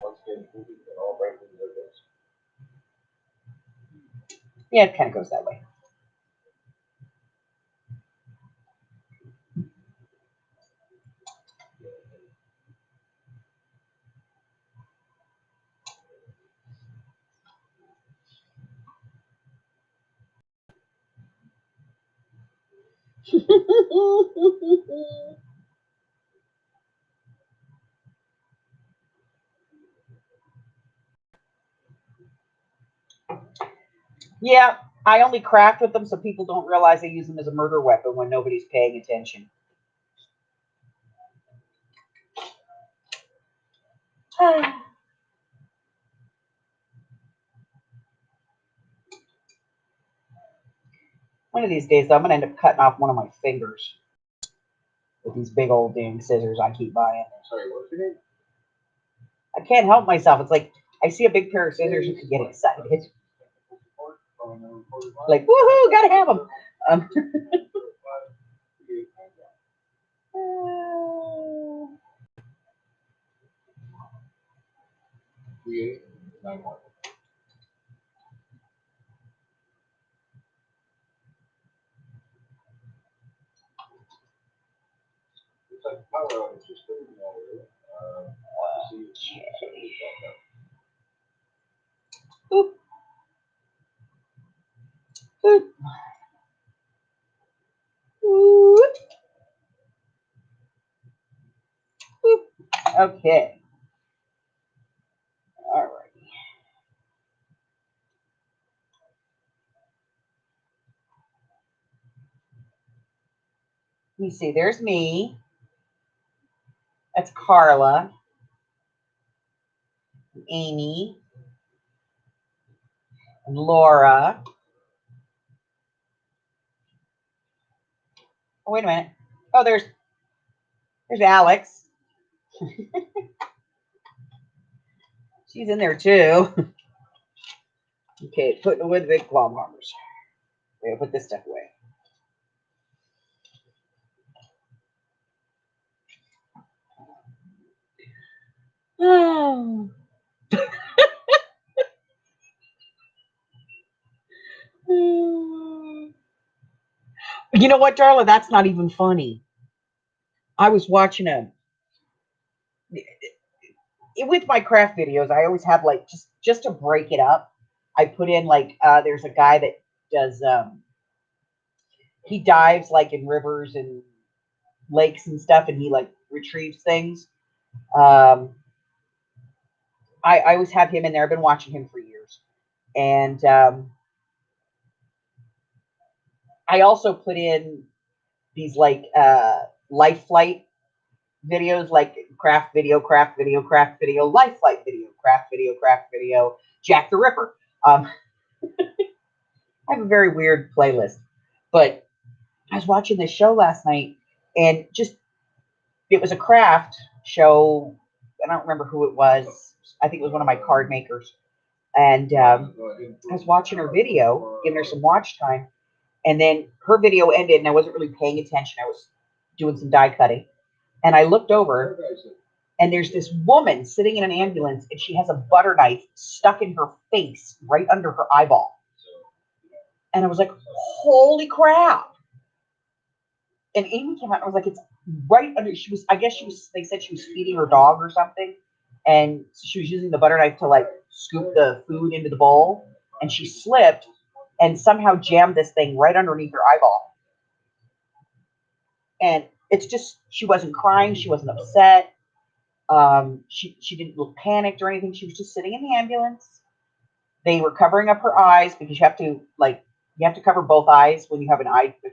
Once again, moving and all right with their best. Yeah, it kind of goes that way. Yeah, I only craft with them so people don't realize I use them as a murder weapon when nobody's paying attention. One of these days, though, I'm going to end up cutting off one of my fingers with these big old dang scissors I keep buying. Sorry, what's your name? I can't help myself. It's like I see a big pair of scissors and get excited. Like, woohoo, gotta have them. Um, 3891. It's like power on, it's just putting it over there. See, boop, boop, boop, boop. Okay. All right. Let me see. There's me. That's Carla. Amy. And Laura. Oh, wait a minute. Oh, there's Alex. She's in there too. Okay, putting away the big claw markers. Okay, put this stuff away. Oh. You know what, Darla? That's not even funny. I was watching with my craft videos. I always have like just to break it up. I put in like there's a guy that does he dives like in rivers and lakes and stuff, and he like retrieves things. Um, I always have him in there. I've been watching him for years, and I also put in these like life flight videos, like craft video, craft video, craft video, life flight video, craft video, Jack the Ripper. I have a very weird playlist, but I was watching this show last night, and just it was a craft show. I don't remember who it was. I think it was one of my card makers, and I was watching her video, giving her some watch time, and then her video ended, and I wasn't really paying attention. I was doing some die cutting, and I looked over, and there's this woman sitting in an ambulance, and she has a butter knife stuck in her face, right under her eyeball. And I was like, holy crap. And Amy came out and was like, it's right under, they said she was feeding her dog or something. And she was using the butter knife to like scoop the food into the bowl. And she slipped and somehow jammed this thing right underneath her eyeball. And it's just, she wasn't crying. She wasn't upset. She didn't look panicked or anything. She was just sitting in the ambulance. They were covering up her eyes because you have to cover both eyes when you have a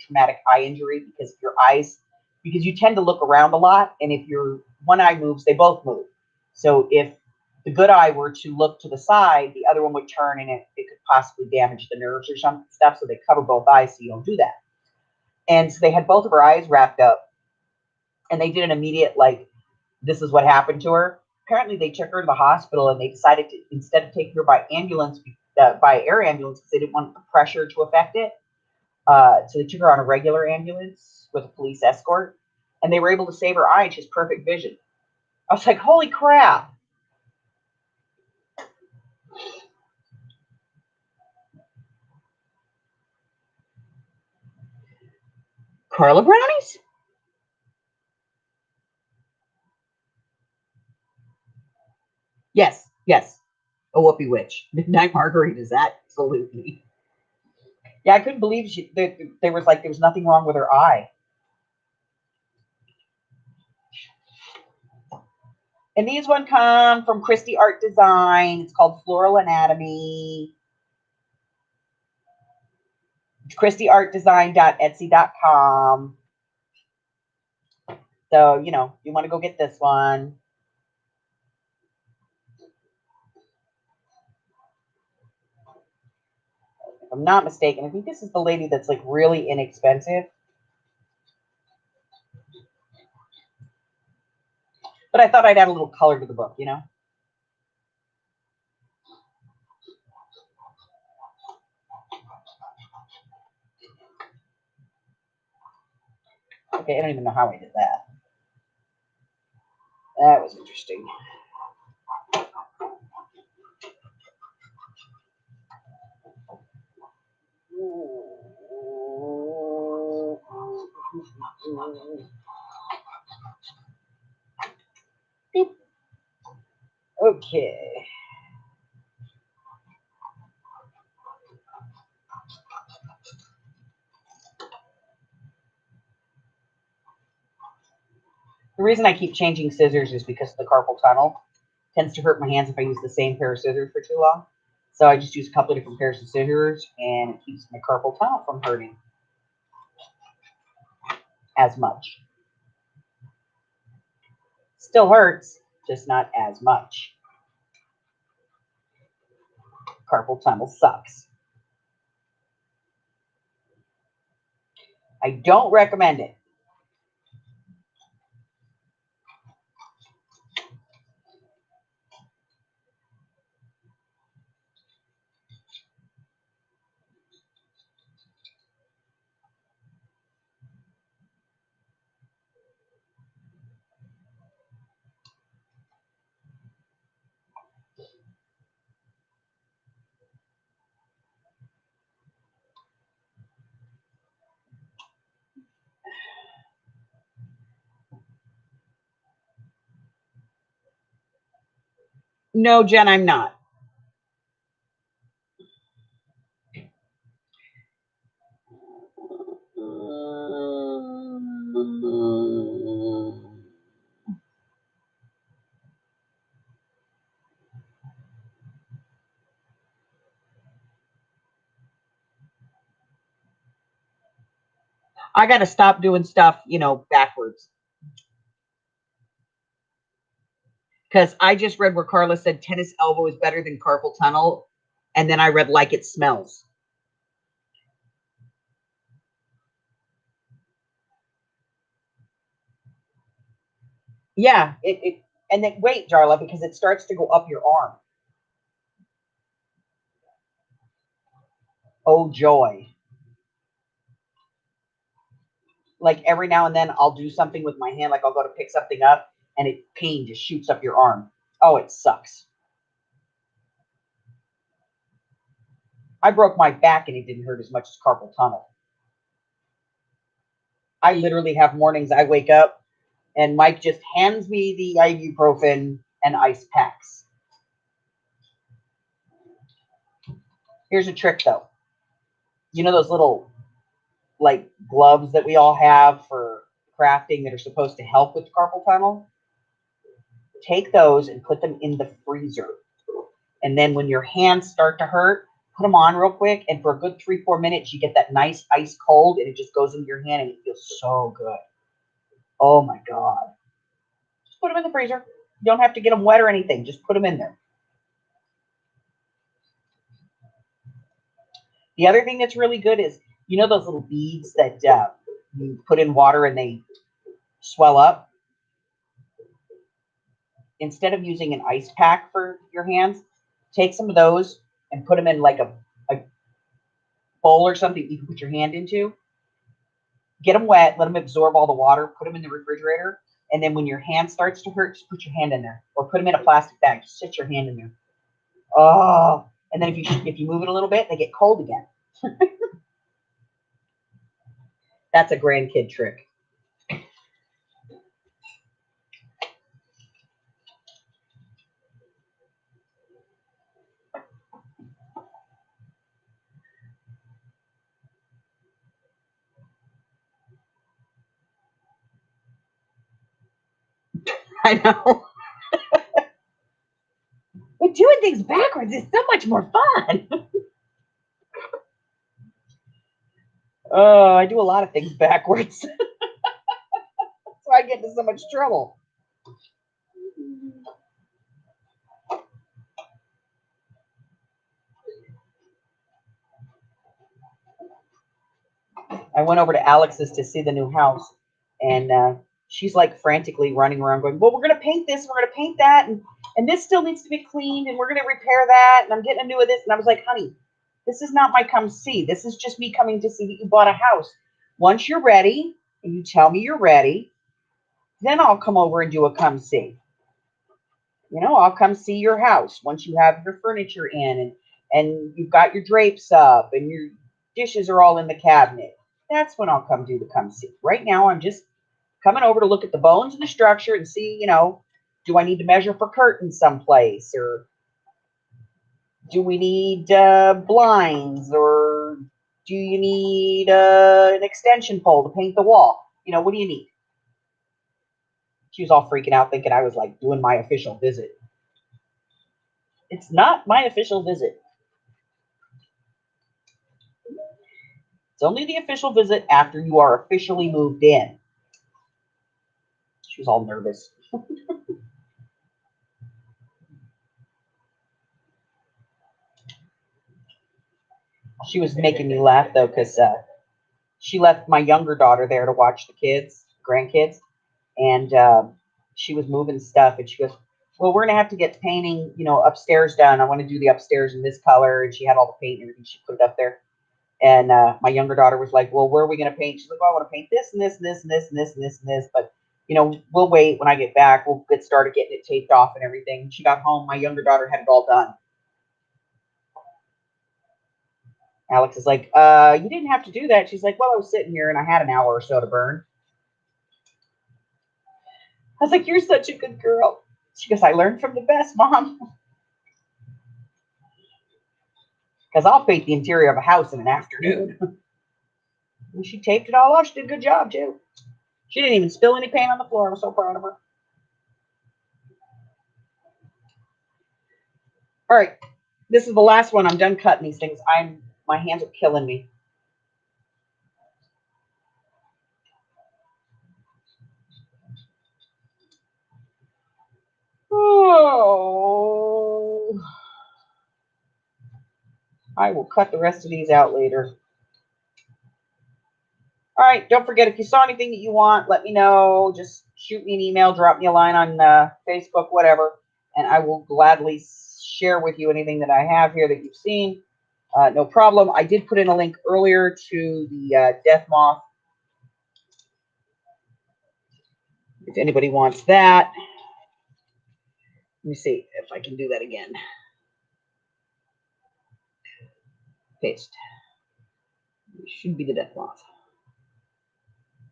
traumatic eye injury, because you tend to look around a lot, and if your one eye moves, they both move. So if the good eye were to look to the side, the other one would turn, and it could possibly damage the nerves or some stuff. So they cover both eyes so you don't do that. And so they had both of her eyes wrapped up, and they did an immediate this is what happened to her. Apparently, they took her to the hospital, and they decided to, instead of taking her by ambulance, by air ambulance, because they didn't want the pressure to affect it. So they took her on a regular ambulance with a police escort, and they were able to save her eye. She has perfect vision. I was like, holy crap. Carla brownies? Yes, yes. A whoopee witch. Midnight margaritas, absolutely. Yeah, I couldn't believe there was nothing wrong with her eye. And these one come from Christy Art Design. It's called Floral Anatomy. ChristyArtDesign.etsy.com. So, you want to go get this one. If I'm not mistaken, I think this is the lady that's like really inexpensive. But I thought I'd add a little color to the book, Okay, I don't even know how I did that. That was interesting. Okay. The reason I keep changing scissors is because the carpal tunnel tends to hurt my hands if I use the same pair of scissors for too long. So I just use a couple of different pairs of scissors, and it keeps my carpal tunnel from hurting as much. Still hurts, just not as much. Carpal tunnel sucks. I don't recommend it. No, Jen, I'm not. I got to stop doing stuff, backwards. Because I just read where Carla said tennis elbow is better than carpal tunnel. And then I read like it smells. Yeah, and then wait, Darla, because it starts to go up your arm. Oh, joy. Like every now and then I'll do something with my hand, like I'll go to pick something up and pain just shoots up your arm. Oh, it sucks. I broke my back and it didn't hurt as much as carpal tunnel. I literally have mornings I wake up and Mike just hands me the ibuprofen and ice packs. Here's a trick though. You know those little like gloves that we all have for crafting that are supposed to help with carpal tunnel? Take those and put them in the freezer. And then when your hands start to hurt, put them on real quick. And for a good 3-4 minutes, you get that nice ice cold and it just goes into your hand and it feels so good. Oh my God. Just put them in the freezer. You don't have to get them wet or anything. Just put them in there. The other thing that's really good is, those little beads that you put in water and they swell up? Instead of using an ice pack for your hands, take some of those and put them in like a bowl or something you can put your hand into. Get them wet, let them absorb all the water, put them in the refrigerator, and then when your hand starts to hurt, just put your hand in there. Or put them in a plastic bag. Just sit your hand in there. Oh, and then if you move it a little bit, they get cold again. That's a grandkid trick. I know. But doing things backwards is so much more fun. Oh, I do a lot of things backwards. That's why I get into so much trouble. I went over to Alex's to see the new house, and she's like frantically running around going, well, we're going to paint this, we're going to paint that, and this still needs to be cleaned, and we're going to repair that, and I'm getting a new of this. And I was like, honey, this is not my come see. This is just me coming to see that you bought a house. Once you're ready, and you tell me you're ready, then I'll come over and do a come see. You know, I'll come see your house once you have your furniture in, and you've got your drapes up, and your dishes are all in the cabinet. That's when I'll come do the come see. Right now, I'm just coming over to look at the bones of the structure and see, you know, do I need to measure for curtains someplace, or do we need blinds, or do you need an extension pole to paint the wall? You know, what do you need? She was all freaking out thinking I was like doing my official visit. It's not my official visit. It's only the official visit after you are officially moved in. She was all nervous. She was making me laugh though, because she left my younger daughter there to watch the kids, grandkids, and she was moving stuff, and she goes, well, we're going to have to get painting, you know, upstairs done. I want to do the upstairs in this color. And she had all the paint and everything. She put it up there. And my younger daughter was like, well, where are we going to paint? She's like, well, I want to paint this and this and this and this and this and this and this. But, you know, we'll wait. When I get back, we'll get started getting it taped off and everything. She got home. My younger daughter had it all done. Alex is like, you didn't have to do that. She's like, well, I was sitting here and I had an hour or so to burn. I was like, you're such a good girl. She goes, I learned from the best, Mom. Because I'll paint the interior of a house in an afternoon. And she taped it all off. She did a good job, too. She didn't even spill any paint on the floor. I'm so proud of her. All right. This is the last one. I'm done cutting these things. My hands are killing me. Oh. I will cut the rest of these out later. All right. Don't forget, if you saw anything that you want, let me know. Just shoot me an email, drop me a line on Facebook, whatever, and I will gladly share with you anything that I have here that you've seen. No problem. I did put in a link earlier to the Death Moth. If anybody wants that. Let me see if I can do that again. Paste. It should be the Death Moth.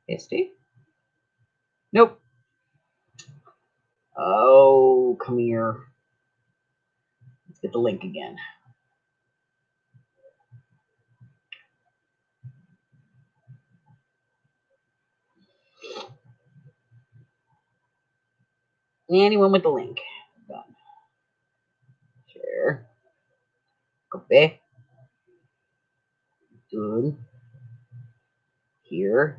Paste. Nope. Oh, come here. Let's get the link again. Anyone with the link. Done. Share. Copy. Good. Here.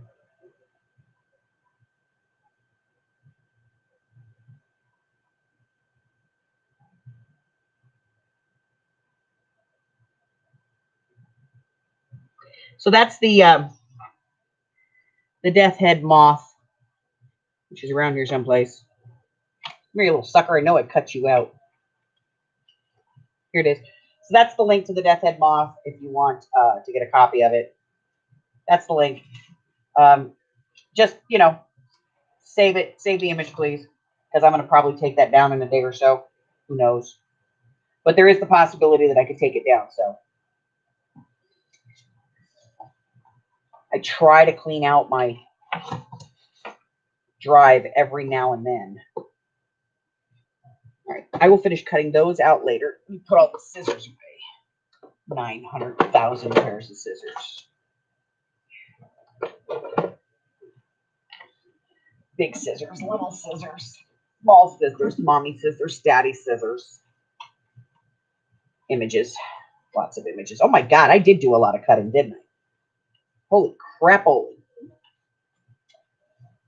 So that's the death head moth, which is around here someplace. Come here, you little sucker. I know it cut you out. Here it is. So that's the link to the death head moth if you want to get a copy of it. That's the link. Just, you know, save it. Save the image, please, because I'm going to probably take that down in a day or so. Who knows? But there is the possibility that I could take it down. So I try to clean out my drive every now and then. All right, I will finish cutting those out later. Let me put all the scissors away. 900,000 pairs of scissors. Big scissors, little scissors, small scissors, mommy scissors, daddy scissors. Images. Lots of images. Oh my God, I did do a lot of cutting, didn't I? Holy crap, holy.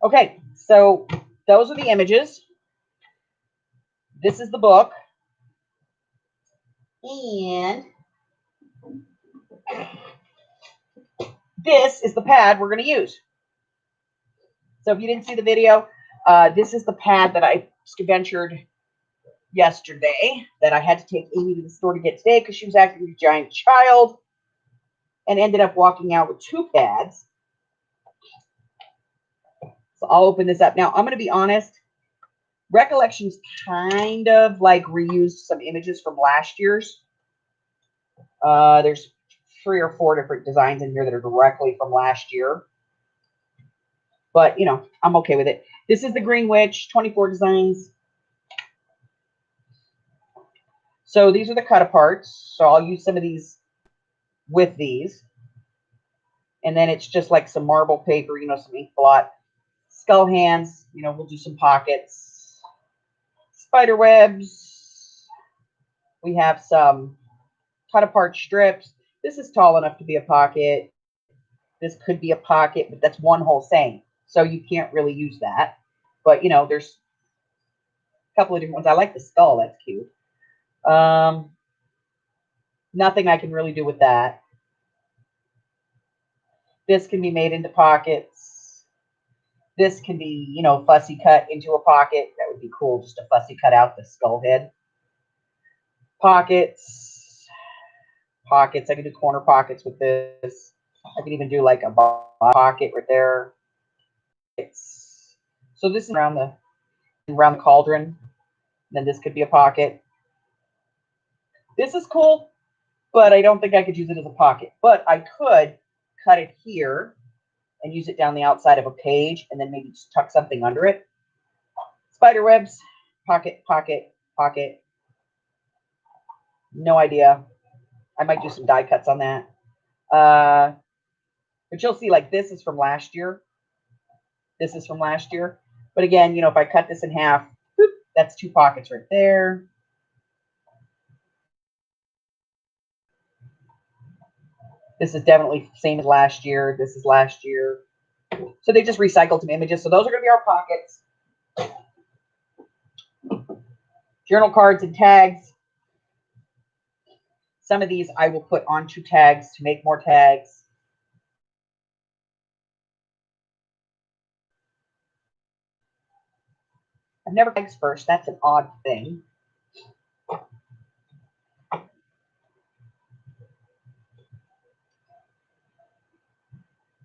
Okay, so those are the images. This is the book. And this is the pad we're going to use. So if you didn't see the video, this is the pad that I ventured yesterday that I had to take Amy to the store to get today because she was acting like a giant child and ended up walking out with 2 pads. So I'll open this up. Now, I'm going to be honest. Recollections kind of like reused some images from last year's. There's 3 or 4 different designs in here that are directly from last year. But, you know, I'm okay with it. This is the Green Witch, 24 designs. So these are the cut aparts. So I'll use some of these with these. And then it's just like some marble paper, you know, some ink blot. Skull hands, you know, we'll do some pockets. Spider webs. We have some cut apart strips. This is tall enough to be a pocket. This could be a pocket, but that's one whole saying. So you can't really use that. But, you know, there's a couple of different ones. I like the skull. That's cute. Nothing I can really do with that. This can be made into pockets. This can be, you know, fussy cut into a pocket. That would be cool, just to fussy cut out the skull head. Pockets. Pockets. I can do corner pockets with this. I can even do like a pocket right there. So this is around the cauldron. Then this could be a pocket. This is cool, but I don't think I could use it as a pocket. But I could cut it here and use it down the outside of a page and then maybe just tuck something under it. Spider webs, pocket, pocket, pocket. No idea. I might do some die cuts on that. But you'll see, like, this is from last year. This is from last year. But again, you know, if I cut this in half, whoop, that's 2 pockets right there. This is definitely the same as last year. This is last year. So they just recycled some images. So those are going to be our pockets. Journal cards and tags. Some of these I will put onto tags to make more tags. I've never tags first. That's an odd thing.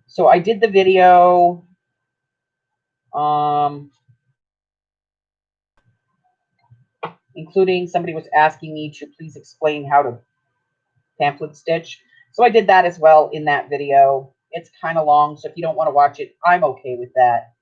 So I did the video. Including somebody was asking me to please explain how to pamphlet stitch. So I did that as well in that video. It's kind of long, so if you don't want to watch it, I'm okay with that.